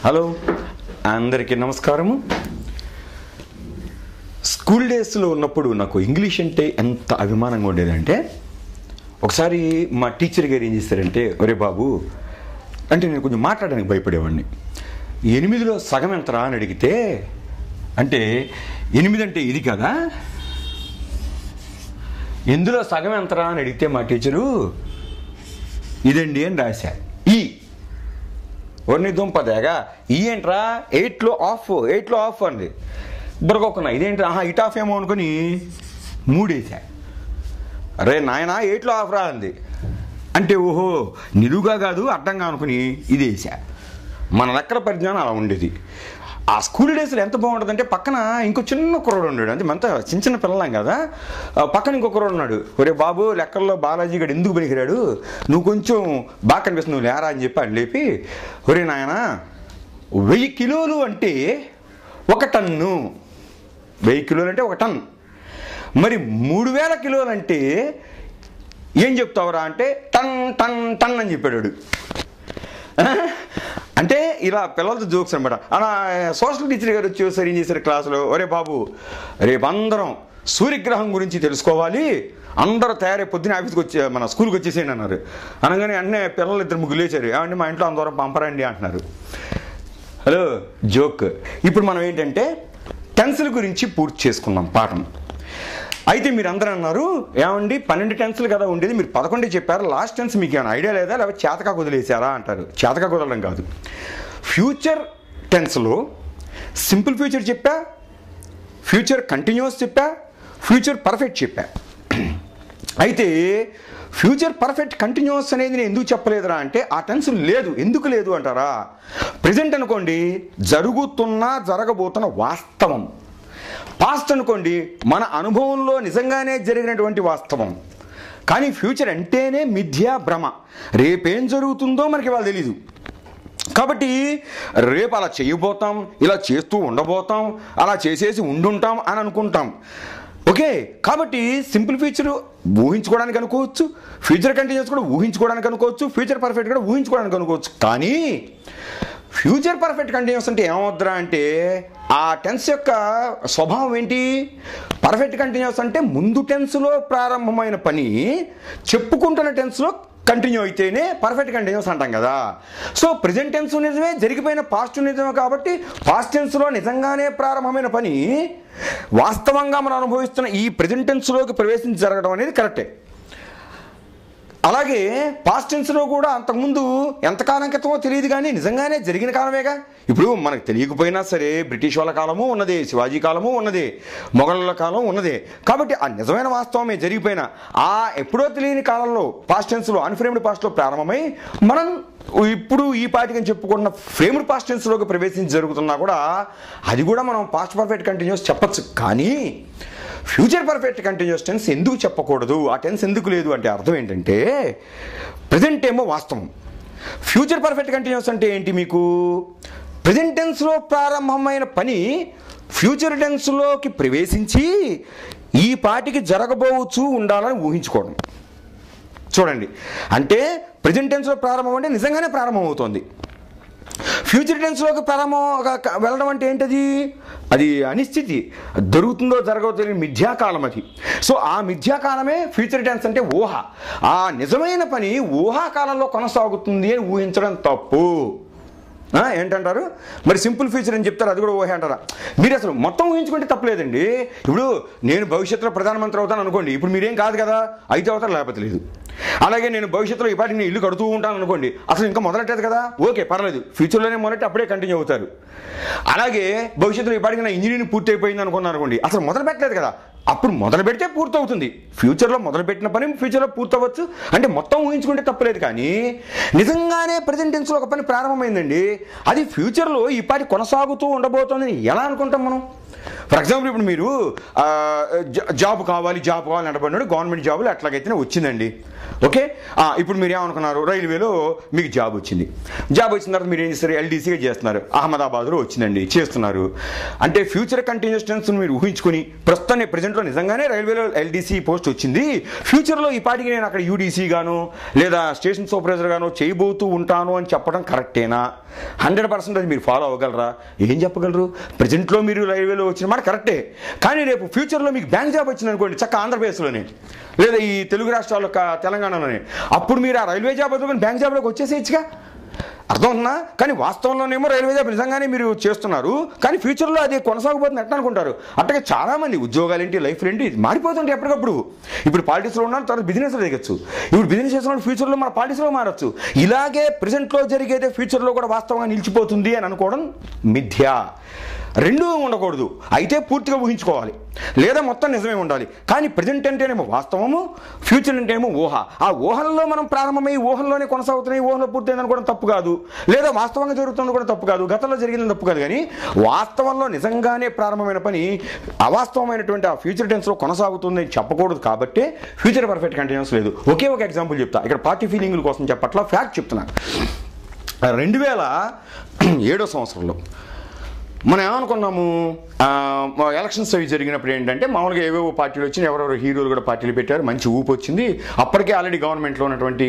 Hello అందరికీ నమస్కారము. School డేస్లో ఉన్నప్పుడు నాకు ఇంగ్లీష్ అంటే ఎంత అభిమానంగా ఉండేదంటే, ఒకసారి మా టీచర్ గారు ఏం చేశారంటే, ఒరే బాబు అంటే నేను కొంచెం మాట్లాడడానికి భయపడేవాడిని. 8లో సగం ఎంతరా అని అడిగితే, అంటే 8 అంటే ఇది కదా, ఎందులో సగం ఎంతరా అని అడిగితే మా టీచరు ఇదండి అని రాశా. ఒన్ని దుంపదేగా ఈ ఏంట్రా 8లో ఆఫ్ అంది. బుర్రకొక్కున్నా ఇదేంటి ఇట్ ఆఫ్ ఏమో అనుకుని 3 వేసా. అరే నాయన 8లో ఆఫ్ రా అంది. అంటే ఓహో నిలువుగా కాదు అడ్డంగా అనుకుని ఇది వేసా. మన లెక్కల పరిజ్ఞానం అలా ఉండేది. ఆ స్కూల్ డేస్లో ఎంత బాగుంటుందంటే, పక్కన ఇంకో చిన్న కుర్రోడు ఉన్నాడు. అంటే మనతో చిన్న పిల్లలం కదా, పక్కన ఇంకో కుర్రోడు ఉన్నాడు. ఒరే బాబు లెక్కల్లో బాలాజీ గడు ఎందుకు పనికిరాడు, నువ్వు కొంచెం బాగా కనిపిస్తుంది, నువ్వు లేరా అని చెప్పి అని లేపి, ఒరే నాయన 1000 కిలోలు అంటే 1 టన్ను, 1000 కిలోలు అంటే 1 టన్, మరి 3000 కిలోలు అంటే ఏం చెప్తావురా అంటే టన్ టన్ టన్ అని చెప్పాడు. అంటే ఇలా పిల్లలతో జోక్స్ అనమాట. అలా సోషల్ టీచర్ గారు వచ్చేసరి ఏం చేశారు క్లాసులో, ఒరే బాబు రేపు అందరం సూర్యగ్రహం గురించి తెలుసుకోవాలి, అందరూ తయారై పొద్దున్న ఆఫీస్కి మన స్కూల్కి వచ్చేసేయండి అన్నారు. అనగానే అన్నీ పిల్లలు 2-3 లేచారు. ఏమంటే మా ఇంట్లో అందరం పంపరండి అంటున్నారు. Hello joke. ఇప్పుడు మనం ఏంటంటే టెన్సుల గురించి పూర్తి చేసుకున్నాం పాఠం. అయితే మీరు అందరూ అన్నారు, ఏమండి 12 టెన్సులు కదా ఉండేది, మీరు 11 చెప్పారు, లాస్ట్ టెన్స్ మీకు ఏమైనా ఐడియా లేదా, లేకపోతే చేతకా కుదిలేసారా అంటారు. చేతకా కుదలడం కాదు. ఫ్యూచర్ టెన్స్లో సింపుల్ ఫ్యూచర్ చెప్పా, ఫ్యూచర్ కంటిన్యూస్ చెప్పా, ఫ్యూచర్ పర్ఫెక్ట్ చెప్పా. అయితే ఫ్యూచర్ పర్ఫెక్ట్ కంటిన్యూస్ అనేది నేను ఎందుకు చెప్పలేదురా అంటే, ఆ టెన్స్ లేదు. ఎందుకు లేదు అంటారా, ప్రజెంట్ అనుకోండి జరుగుతున్న జరగబోతున్న వాస్తవం, పాస్ట్ అనుకోండి మన అనుభవంలో నిజంగానే జరిగినటువంటి వాస్తవం. కానీ ఫ్యూచర్ అంటేనే మిథ్యా భ్రమ, రేపేం జరుగుతుందో మనకి వాళ్ళు తెలీదు. కాబట్టి రేపు అలా చేయబోతాం, ఇలా చేస్తూ ఉండబోతాం, అలా చేసేసి ఉండుంటాం అని అనుకుంటాం. ఓకే, కాబట్టి సింపుల్ ఫ్యూచర్ ఊహించుకోవడానికి అనుకోవచ్చు, ఫ్యూచర్ కంటిన్యూస్ కూడా ఊహించుకోవడానికి అనుకోవచ్చు, ఫ్యూచర్ పర్ఫెక్ట్ కూడా ఊహించుకోవడానికి అనుకోవచ్చు. కానీ ఫ్యూచర్ పర్ఫెక్ట్ కంటిన్యూస్ అంటే ఏమవుద్రా అంటే, ఆ టెన్స్ యొక్క స్వభావం ఏంటి, పర్ఫెక్ట్ కంటిన్యూస్ అంటే ముందు టెన్స్లో ప్రారంభమైన పని చెప్పుకుంటున్న టెన్స్లో కంటిన్యూ అయితేనే పర్ఫెక్ట్ కంటిన్యూస్ అంటాం కదా. సో ప్రెజెంట్ టెన్స్ నిజమే, జరిగిపోయిన పాస్ట్ నిజమే, కాబట్టి పాస్ట్ టెన్స్లో నిజంగానే ప్రారంభమైన పని వాస్తవంగా మనం అనుభవిస్తున్న ఈ ప్రెజెంట్ టెన్స్లోకి ప్రవేశించి జరగడం అనేది కరెక్టే. అలాగే పాస్ట్ టెన్స్లో కూడా అంతకుముందు ఎంతకాలం క్రితమో తెలియదు కానీ నిజంగానే జరిగిన కాలమేగా. ఇప్పుడు మనకు తెలియకపోయినా సరే బ్రిటిష్ వాళ్ళ కాలము ఉన్నదే, శివాజీ కాలము ఉన్నదే, మొఘలుల కాలం ఉన్నదే. కాబట్టి ఆ నిజమైన వాస్తవమే జరిగిపోయినా ఆ ఎప్పుడో తెలియని కాలంలో పాస్ట్ టెన్స్లో అన్ఫ్రేమ్డ్ పాస్ట్లో ప్రారంభమై మనం ఇప్పుడు ఈ పాటికని చెప్పుకున్న ఫ్రేమ్డ్ పాస్ట్ టెన్స్లోకి ప్రవేశించి జరుగుతున్నా కూడా అది కూడా మనం పాస్ట్ పర్ఫెక్ట్ కంటిన్యూస్ చెప్పచ్చు. కానీ ఫ్యూచర్ పర్ఫెక్ట్ కంటిన్యూస్ టెన్స్ ఎందుకు చెప్పకూడదు, ఆ టెన్స్ ఎందుకు లేదు అంటే అర్థం ఏంటంటే, ప్రజెంట్ ఏమో వాస్తవం, ఫ్యూచర్ పర్ఫెక్ట్ కంటిన్యూస్ అంటే ఏంటి, మీకు ప్రజెంట్ టెన్స్లో ప్రారంభమైన పని ఫ్యూచర్ టెన్స్లోకి ప్రవేశించి ఈ పాటికి జరగబోవచ్చు ఉండాలని ఊహించుకోవడం. చూడండి, అంటే ప్రజెంట్ టెన్స్లో ప్రారంభం అంటే నిజంగానే ప్రారంభం అవుతుంది. ఫ్యూచర్ టెన్స్లోకి ప్రారంభం వెళ్ళడం అంటే ఏంటది, అది అనిశ్చితి, జరుగుతుందో జరగదో తెలియని మిథ్యాకాలం అది. సో ఆ మిథ్యాకాలమే ఫ్యూచర్ టెన్స్ అంటే ఊహ. ఆ నిజమైన పని ఊహాకాలంలో కొనసాగుతుంది అని ఊహించడం తప్పు. ఏంటంటారు మరి, సింపుల్ ఫ్యూచర్ అని చెప్తారు, అది కూడా ఊహే అంటారా? మీరు అసలు మొత్తం ఊహించుకుంటే తప్పలేదండి. ఇప్పుడు నేను భవిష్యత్తులో ప్రధానమంత్రి అవుతాను అనుకోండి, ఇప్పుడు మీరేం కాదు కదా, అయితే అవుతారు లేకపోతే లేదు. అలాగే నేను భవిష్యత్తులో ఈ పాటికి నేను ఇల్లు కడుతూ ఉంటాను అనుకోండి, అసలు ఇంకా మొదలెట్టేది కదా, ఓకే పర్లేదు, ఫ్యూచర్లోనే మొదలెట్టి అప్పుడే కంటిన్యూ అవుతారు. అలాగే భవిష్యత్తులో ఈ పాటికి నా ఇంజనీరింగ్ పూర్తి అయిపోయింది అనుకున్నాను అనుకోండి, అసలు మొదలు పెట్టలేదు కదా, అప్పుడు మొదలు పెడితే పూర్తవుతుంది. ఫ్యూచర్లో మొదలుపెట్టిన పని ఫ్యూచర్లో పూర్తవచ్చు. అంటే మొత్తం ఊహించుకుంటే తప్పలేదు. కానీ నిజంగానే ప్రెజెంట్ టెన్స్లో ఒక పని ప్రారంభమైందండి, అది ఫ్యూచర్లో ఈ పాటి కొనసాగుతూ ఉండబోతోందని ఎలా అనుకుంటాం మనం? ఫర్ ఎగ్జాంపుల్ ఇప్పుడు మీరు జాబ్ కావాలి నడబడినాడు గవర్నమెంట్ జాబులు ఎట్లాగైతేనే వచ్చిందండి. ఓకే, ఇప్పుడు మీరు ఏమనుకున్నారు, రైల్వేలో మీకు జాబ్ వచ్చింది. జాబ్ వచ్చిన తర్వాత మీరు ఏం చేస్తారు, ఎల్డీసీగా చేస్తున్నారు. అహ్మదాబాద్లో వచ్చిందండి, చేస్తున్నారు. అంటే ఫ్యూచర్ కంటిన్యూస్ టెన్స్ మీరు ఊహించుకుని ప్రస్తుతాన్ని ప్రజెంట్లో నిజంగానే రైల్వేలో ఎల్డీసీ పోస్ట్ వచ్చింది, ఫ్యూచర్లో ఈ పాటికి నేను అక్కడ యూడీసీ గాను లేదా స్టేషన్ సూపర్వైజర్ గాను చేయబోతూ ఉంటాను అని చెప్పడం కరెక్టేనా? 100% అది మీరు ఫాలో అవ్వగలరా? ఏం చెప్పగలరు? ప్రజెంట్లో మీరు రైల్వేలో వచ్చిన మాట కరెక్టే, కానీ రేపు ఫ్యూచర్లో మీకు బ్యాంక్ జాబ్ వచ్చింది అనుకోండి, చక్క ఆంధ్రప్రదేశ్లోనే లేదా ఈ తెలుగు రాష్ట్రాల్లో తెలంగాణలోనే, అప్పుడు మీరు ఆ రైల్వే జాబ్ వదులుకొని బ్యాంక్ జాబ్లోకి వచ్చేసేయచ్చుగా. అర్థమవుతుందా? కానీ వాస్తవంలోనేమో రైల్వే జాబ్ నిజంగానే మీరు చేస్తున్నారు, కానీ ఫ్యూచర్లో అది కొనసాగిపోతుంది ఎట్లా అనుకుంటారు. అట్లాగే చాలామంది ఉద్యోగాలు ఏంటి, లైఫ్ ఏంటి మారిపోతుంటే ఎప్పటికప్పుడు. ఇప్పుడు పాలిటిక్స్లో ఉన్నారు, తర్వాత బిజినెస్లో దిగచ్చు. ఇప్పుడు బిజినెస్ చేస్తున్న ఫ్యూచర్లో మన పాలిటిక్స్లో మారచ్చు. ఇలాగే ప్రజెంట్లో జరిగేదే ఫ్యూచర్లో కూడా వాస్తవంగా నిలిచిపోతుంది అని అనుకోవడం మిథ్య. రెండూ ఉండకూడదు. అయితే పూర్తిగా ఊహించుకోవాలి, లేదా మొత్తం నిజమే ఉండాలి. కానీ ప్రజెంట్ అంటేనేమో వాస్తవము, ఫ్యూచర్ అంటేనేమో ఊహ. ఆ ఊహల్లో మనం ప్రారంభమై ఊహల్లోనే కొనసాగుతున్నాయి, ఊహలో పూర్తయిందని కూడా తప్పు కాదు, లేదా వాస్తవంగా జరుగుతుంది కూడా తప్పు కాదు, గతంలో జరిగిందని తప్పు కాదు. కానీ వాస్తవంలో నిజంగానే ప్రారంభమైన పని అవాస్తవమైనటువంటి ఆ ఫ్యూచర్ టెన్స్లో కొనసాగుతుంది అని చెప్పకూడదు. కాబట్టి ఫ్యూచర్ పర్ఫెక్ట్ కంటిన్యూస్ లేదు. ఒకే ఒక ఎగ్జాంపుల్ చెప్తా, ఇక్కడ పార్టీ ఫీలింగుల కోసం చెప్పట్లా, ఫ్యాక్ట్ చెప్తున్నా. 2007 సంవత్సరంలో మనం ఏమనుకున్నాము, ఎలక్షన్స్ అవి జరిగినప్పుడు ఏంటంటే మామూలుగా ఏవేవో పార్టీలు వచ్చినాయి, ఎవరెవరు హీరోలు కూడా పార్టీలు పెట్టారు, మంచి ఊపు వచ్చింది. అప్పటికే ఆల్రెడీ గవర్నమెంట్లో ఉన్నటువంటి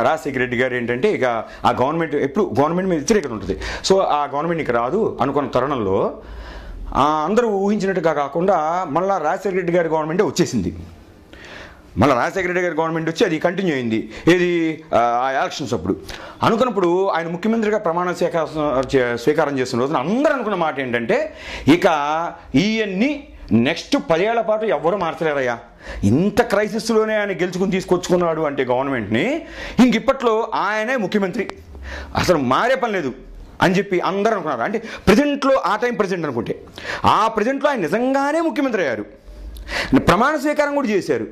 రాజశేఖర రెడ్డి గారు ఏంటంటే ఇక ఆ గవర్నమెంట్ ఎప్పుడు గవర్నమెంట్ మీద వ్యతిరేకత ఉంటుంది. సో ఆ గవర్నమెంట్ ఇక రాదు అనుకున్న తరుణంలో అందరూ ఊహించినట్టుగా కాకుండా మళ్ళీ రాజశేఖర రెడ్డి గారి గవర్నమెంటే వచ్చేసింది. మళ్ళీ రాజశేఖర రెడ్డి గారి గవర్నమెంట్ వచ్చి అది కంటిన్యూ అయింది. ఏది ఆ ఎలక్షన్స్ అప్పుడు అనుకున్నప్పుడు ఆయన ముఖ్యమంత్రిగా ప్రమాణ స్వీకారం చేస్తున్న రోజున అందరూ అనుకున్న మాట ఏంటంటే ఇక ఈయన్ని నెక్స్ట్ 10 ఏళ్ల పాటు ఎవ్వరూ మార్చలేరయ్యా, ఇంత క్రైసిస్లోనే ఆయన గెలుచుకుని తీసుకొచ్చుకున్నాడు అంటే గవర్నమెంట్ని, ఇంక ఇప్పట్లో ఆయనే ముఖ్యమంత్రి, అసలు మారే పని లేదు అని చెప్పి అందరూ అనుకున్నారు. అంటే ప్రజెంట్లో ఆ టైం ప్రజెంట్ అనుకుంటే ఆ ప్రజెంట్లో ఆయన నిజంగానే ముఖ్యమంత్రి అయ్యారు, ప్రమాణ స్వీకారం కూడా చేశారు.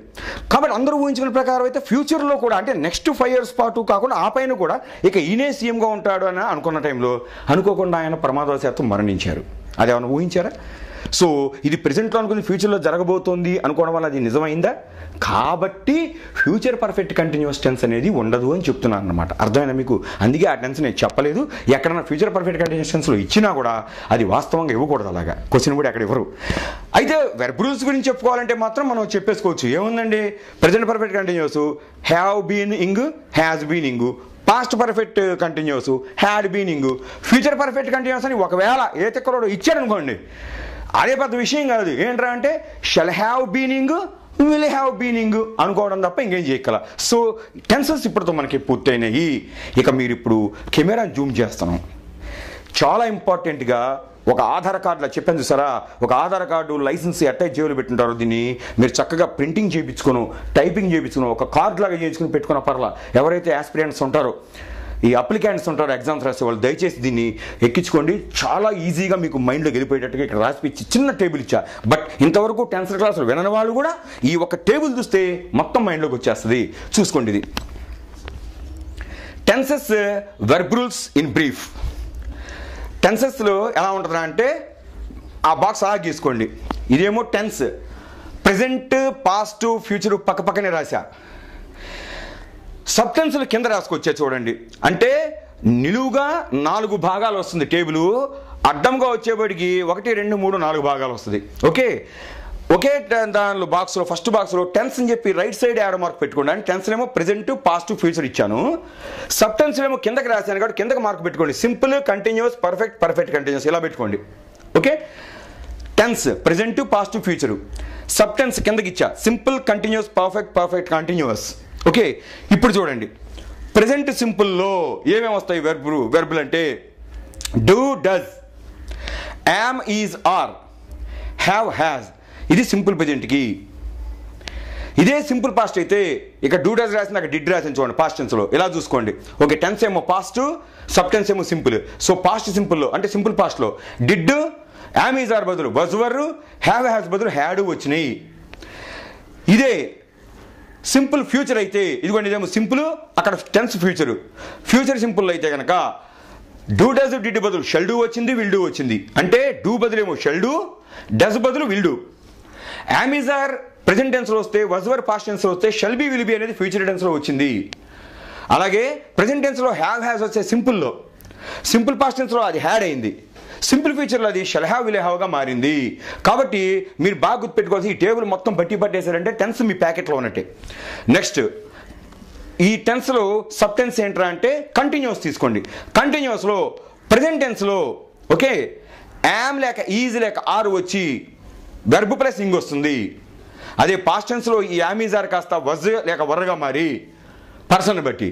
కాబట్టి అందరూ ఊహించిన ప్రకారం అయితే ఫ్యూచర్లో కూడా అంటే నెక్స్ట్ 5 years పాటు కాకుండా ఆ పైన కూడా ఇక ఈయనే సీఎంగా ఉంటాడు అని అనుకున్న టైంలో అనుకోకుండా ఆయన ప్రమాదవశాత్తు మరణించారు. అది ఏమైనా ఊహించారా? సో ఇది ప్రెజెంట్లో అనుకుని ఫ్యూచర్లో జరగబోతోంది అనుకోవడం వల్ల అది నిజమైందా? కాబట్టి ఫ్యూచర్ పర్ఫెక్ట్ కంటిన్యూస్ టెన్స్ అనేది ఉండదు అని చెప్తున్నాను అనమాట. అర్థమైనా మీకు? అందుకే ఆ టెన్స్ నేను చెప్పలేదు. ఎక్కడన్నా ఫ్యూచర్ పర్ఫెక్ట్ కంటిన్యూస్ టెన్స్లో ఇచ్చినా కూడా అది వాస్తవంగా ఇవ్వకూడదు, అలాగా క్వశ్చన్ కూడా ఎక్కడ ఇవ్వరు. అయితే వెర్బ్ రూల్స్ గురించి చెప్పుకోవాలంటే మాత్రం మనం చెప్పేసుకోవచ్చు. ఏముందండి, present perfect continuous have been ing, has been ing, past perfect continuous had been ing, future perfect continuous అని ఒకవేళ ఏ తిక్కలోడు ఇచ్చాడు అనుకోండి, అదే పెద్ద విషయం కాదు. ఏంట్రా అంటే షల్ హ్యావ్ బీనింగ్, విల్ హ్యావ్ బీనింగ్ అనుకోవడం తప్ప ఇంకేం చేయగల. సో టెన్సెస్ ఇప్పుడుతో మనకి పూర్తయినాయి. ఇక మీరు ఇప్పుడు కెమెరా జూమ్ చేస్తున్నాం. చాలా ఇంపార్టెంట్గా ఒక ఆధార్ కార్డులా చెప్పాను చూసారా, ఒక ఆధార్ కార్డు లైసెన్స్ ఎట్టా జేబులు పెట్టుంటారో దీన్ని మీరు చక్కగా ప్రింటింగ్ చేయించుకుని టైపింగ్ చేయించుకుని ఒక కార్డు లాగా చేయించుకుని పెట్టుకున్న పర్లా. ఎవరైతే ఆస్పిరెంట్స్ ఉంటారో, ఈ అప్లికెంట్స్ ఉంటారో ఎగ్జామ్స్ రాసే వాళ్ళు, దయచేసి దీన్ని ఎక్కించుకోండి. చాలా ఈజీగా మీకు మైండ్లో వెళ్ళిపోయేటట్టుగా ఇక్కడ రాసిపించి చిన్న టేబుల్ ఇచ్చా. బట్ ఇంతవరకు 10th క్లాసులు వినని వాళ్ళు కూడా ఈ ఒక టేబుల్ చూస్తే మొత్తం మైండ్లోకి వచ్చేస్తుంది. చూసుకోండి, ఇది tenses verb rules in brief. టెన్సెస్లో ఎలా ఉంటుందా అంటే ఆ బాక్స్ అలా గీసుకోండి. ఇదేమో టెన్స్, ప్రెజెంట్, పాస్ట్, ఫ్యూచర్ పక్క పక్కనే రాశా. సబ్ టెన్స్లు కింద రాసుకొచ్చా చూడండి. అంటే నిలువుగా 4 భాగాలు వస్తుంది టేబుల్, అడ్డంగా వచ్చేప్పటికి 1, 2, 3, 4 భాగాలు వస్తుంది. ఓకే, ఒకే దానిలో బాక్స్లో ఫస్ట్ బాక్స్లో టెన్స్ అని చెప్పి రైట్ సైడ్ యారో మార్క్ పెట్టుకోండి. అంటే టెన్స్ ఏమో ప్రెజెంట్, పాస్ట్, ఫ్యూచర్ ఇచ్చాను. సబ్ టెన్స్ ఏమో కిందకి రాశాను కాబట్టి కిందకి మార్క్ పెట్టుకోండి. Simple, continuous, perfect, perfect continuous ఇలా పెట్టుకోండి. Okay, tense present, past, future. Sub tense కిందకి ఇచ్చా, simple, continuous, perfect, perfect continuous. Okay, ఇప్పుడు చూడండి ప్రెజెంట్ సింపుల్లో ఏమేమి వస్తాయి వెర్బులు అంటే do, does, am, is, are, have, has. ఇది సింపుల్ ప్రెజెంట్కి. ఇదే సింపుల్ పాస్ట్ అయితే ఇక డూ డస్ రాసింది, అక్కడ డిడ్ రాసింది చూడండి పాస్ట్ టెన్స్లో. ఇలా చూసుకోండి. ఓకే, టెన్స్ ఏమో పాస్ట్, సబ్ టెన్స్ ఏమో సింపుల్. సో పాస్ట్ సింపుల్లో అంటే సింపుల్ పాస్ట్లో డిడ్, యామ్, ఈజ్, ఆర్ బదులు వజ్, వర్, హ్యావ్, హ్యాజ్ బదులు హ్యాడ్ వచ్చినాయి. ఇదే సింపుల్ ఫ్యూచర్ అయితే ఇదిగోండి, ఇదేమో సింపుల్, అక్కడ టెన్స్ ఫ్యూచర్. ఫ్యూచర్ సింపుల్ అయితే కనుక డూ డస్ డిడ్ బదులు షెల్ డూ వచ్చింది, విల్ డూ వచ్చింది. అంటే డూ బదులేమో షెల్ డూ, డస్ బదులు will do. Am are present టెన్స్లో వస్తే, వజ్ వర్ పాస్ట్ టెన్స్లో వస్తే షెల్ బి విల్ బి అనేది ఫ్యూచర్ టెన్స్లో వచ్చింది. అలాగే ప్రెజెంట్ టెన్స్లో హ్యావ్ హ్యాస్ వచ్చే సింపుల్లో, సింపుల్ పాస్ట్ టెన్స్లో అది హ్యాడ్ అయింది, సింపుల్ ఫ్యూచర్లో అది షెల్ హ్యావ్ విల్ హ్యావ్గా మారింది. కాబట్టి మీరు బాగా గుర్తుపెట్టుకోవాల్సి, ఈ టేబుల్ మొత్తం బట్టి పట్టేశారంటే టెన్స్ మీ ప్యాకెట్లో ఉన్నట్టే. నెక్స్ట్ ఈ టెన్స్లో సబ్ టెన్స్ ఏంట్రా అంటే కంటిన్యూస్ తీసుకోండి. కంటిన్యూస్లో ప్రెజెంట్ టెన్స్లో ఓకే యామ్ లేక ఈజ్ లేక ఆర్ వచ్చి వెర్బ్ ప్లస్ ఇంగ్ వస్తుంది. అదే పాస్ట్ టెన్స్లో ఈ యామ్ ఈజ్ ఆర్ కాస్త వజ్ లేక వర్గా మారి పర్సన్ బట్టి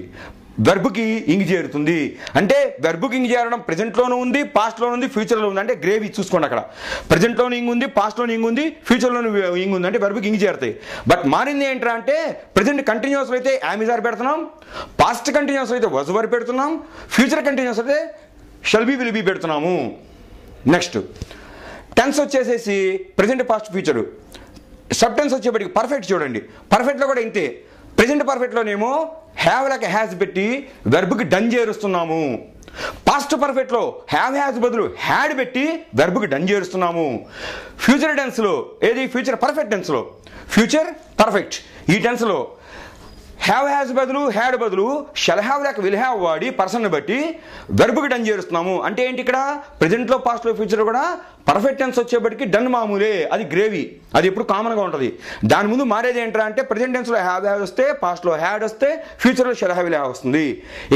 వెర్బ్కి ఇంగ్ చేరుతుంది. అంటే వెర్బ్కి ఇంగ్ చేరడం ప్రెజెంట్లోనూ ఉంది, పాస్ట్లోనూ ఉంది, ఫ్యూచర్లో ఉంది. అంటే గ్రేవీ చూసుకోండి, అక్కడ ప్రెజెంట్లోనూ ఇంగ్ ఉంది, పాస్ట్లోనూ ఇంగ్ ఉంది, ఫ్యూచర్లోనూ ఇంగ్ ఉంది. అంటే వెర్బ్కి ఇంగ్ చేరుతాయి. బట్ మారింది ఏంట్రా అంటే ప్రెజెంట్ కంటిన్యూస్ అయితే యామిజార్ పెడుతున్నాం, పాస్ట్ కంటిన్యూస్ అయితే వజ్ వర్ పెడుతున్నాం, ఫ్యూచర్ కంటిన్యూస్ అయితే షెల్ బి విల్ బి పెడుతున్నాము. నెక్స్ట్ టెన్స్ వచ్చేసేసి present, past, future. Sub tense వచ్చేప్పటికి పర్ఫెక్ట్ చూడండి. పర్ఫెక్ట్లో కూడా ఇంతే. ప్రెజెంట్ పర్ఫెక్ట్లోనేమో హ్యావ్ లేక హ్యాస్ పెట్టి వెర్బ్కి డన్ చేరుస్తున్నాము. పాస్ట్ పర్ఫెక్ట్లో హ్యావ్ హ్యాస్ బదులు హ్యాడ్ పెట్టి వెర్బ్కి డన్ చేరుస్తున్నాము. ఫ్యూచర్ టెన్స్లో ఏది ఫ్యూచర్ పర్ఫెక్ట్ టెన్స్లో ఫ్యూచర్ పర్ఫెక్ట్ ఈ టెన్స్లో హ్యావ్ హ్యాస్ బదులు హ్యాడ్ బదులు షెల్ హ్యావ్ లేక విల్ హ్యావ్ వాడి పర్సన్ బట్టి వెర్బ్కి డన్ చేరుస్తున్నాము. అంటే ఏంటి ఇక్కడ ప్రెజెంట్లో, పాస్ట్లో, ఫ్యూచర్ కూడా పర్ఫెక్ట్ టెన్స్ వచ్చేప్పటికి డన్ మామూలే, అది గ్రేవీ, అది ఎప్పుడు కామన్గా ఉంటుంది. దాని ముందు మారేది ఏంట్రా అంటే ప్రెజెంట్ టెన్స్లో హ్యావ్ హ్యావ్ వస్తే, పాస్ట్లో హ్యాడ్ వస్తే, ఫ్యూచర్లో షెల్ హ్యావ్ విల్ హ్యావ్ వస్తుంది.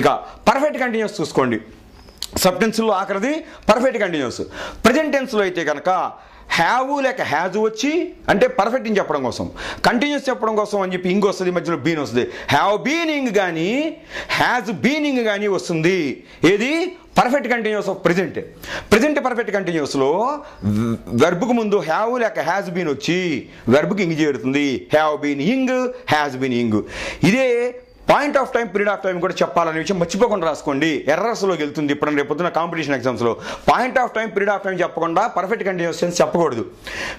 ఇక పర్ఫెక్ట్ కంటిన్యూస్ చూసుకోండి. సబ్ టెన్స్లో ఆఖరిది పర్ఫెక్ట్ కంటిన్యూస్. ప్రెజెంట్ టెన్స్లో అయితే కనుక హ్యావ్ లేక హ్యాజ్ వచ్చి అంటే పర్ఫెక్ట్ అని చెప్పడం కోసం, కంటిన్యూస్ చెప్పడం కోసం అని చెప్పి ఇంగ్ వస్తుంది, మధ్యలో బీన్ వస్తుంది. హ్యావ్ బీనింగ్ కానీ హ్యాజ్ బీనింగ్ కానీ వస్తుంది. ఏది perfect continuous of present. Present perfect కంటిన్యూస్లో వెర్బ్కు ముందు హ్యావ్ లేక హ్యాజ్ బీన్ వచ్చి వెర్బ్కి ఇంగ్ చేరుతుంది. Have been ing, has been ing. ఇదే point of time, period of time కూడా చెప్పాలనే విషయం మర్చిపోకుండా రాసుకోండి. ఎర్రర్స్లోకి వెళ్తుంది. ఇప్పుడు రేపు పొద్దున్న కాంపిటీషన్ ఎగ్జామ్స్లో point of time, period of time చెప్పకుండా పర్ఫెక్ట్ కంటిన్యూస్ టెన్స్ చెప్పకూడదు.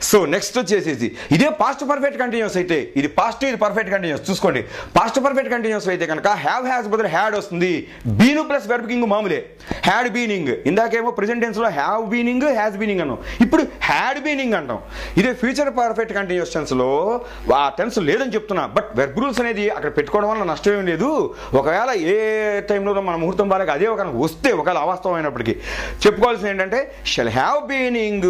సో నెక్స్ట్ వచ్చేసేసి ఇదే పాస్ట్ పర్ఫెక్ట్ కంటిన్యూస్ అయితే ఇది పాస్ట్, ఇది పర్ఫెక్ట్ కంటిన్యూస్ చూసుకోండి. పాస్ట్ పర్ఫెక్ట్ కంటిన్యూస్ అయితే కనుక హ్యావ్ హ్యాస్ బదులు హ్యాడ్ వస్తుంది. బీను ప్లస్ వెర్బ్కి ఇంగ్ మామూలే, హ్యాడ్ బీనింగ్. ఇందాకేమో ప్రెజెంట్ టెన్స్లో హ్యావ్ బీనింగ్, హ్యాస్ బీనింగ్ అన్నాం, ఇప్పుడు హ్యాడ్ బీనింగ్ అంటాం. ఇదే ఫ్యూచర్ పర్ఫెక్ట్ కంటిన్యూస్ టెన్స్లో ఆ టెన్స్ లేదని చెప్తున్నా. బట్ వెర్బ్ రూల్స్ అనేది అక్కడ పెట్టుకోవడం వల్ల నష్టం లేదు. ఒకవేళ ఏ టైంలో మన ముహూర్తం బాగా అదే ఒక వస్తే ఒకవేళ అవాస్తవం అయినప్పటికీ చెప్పుకోవాల్సింది ఏంటంటే షెల్ హ్యావ్ బీనింగ్,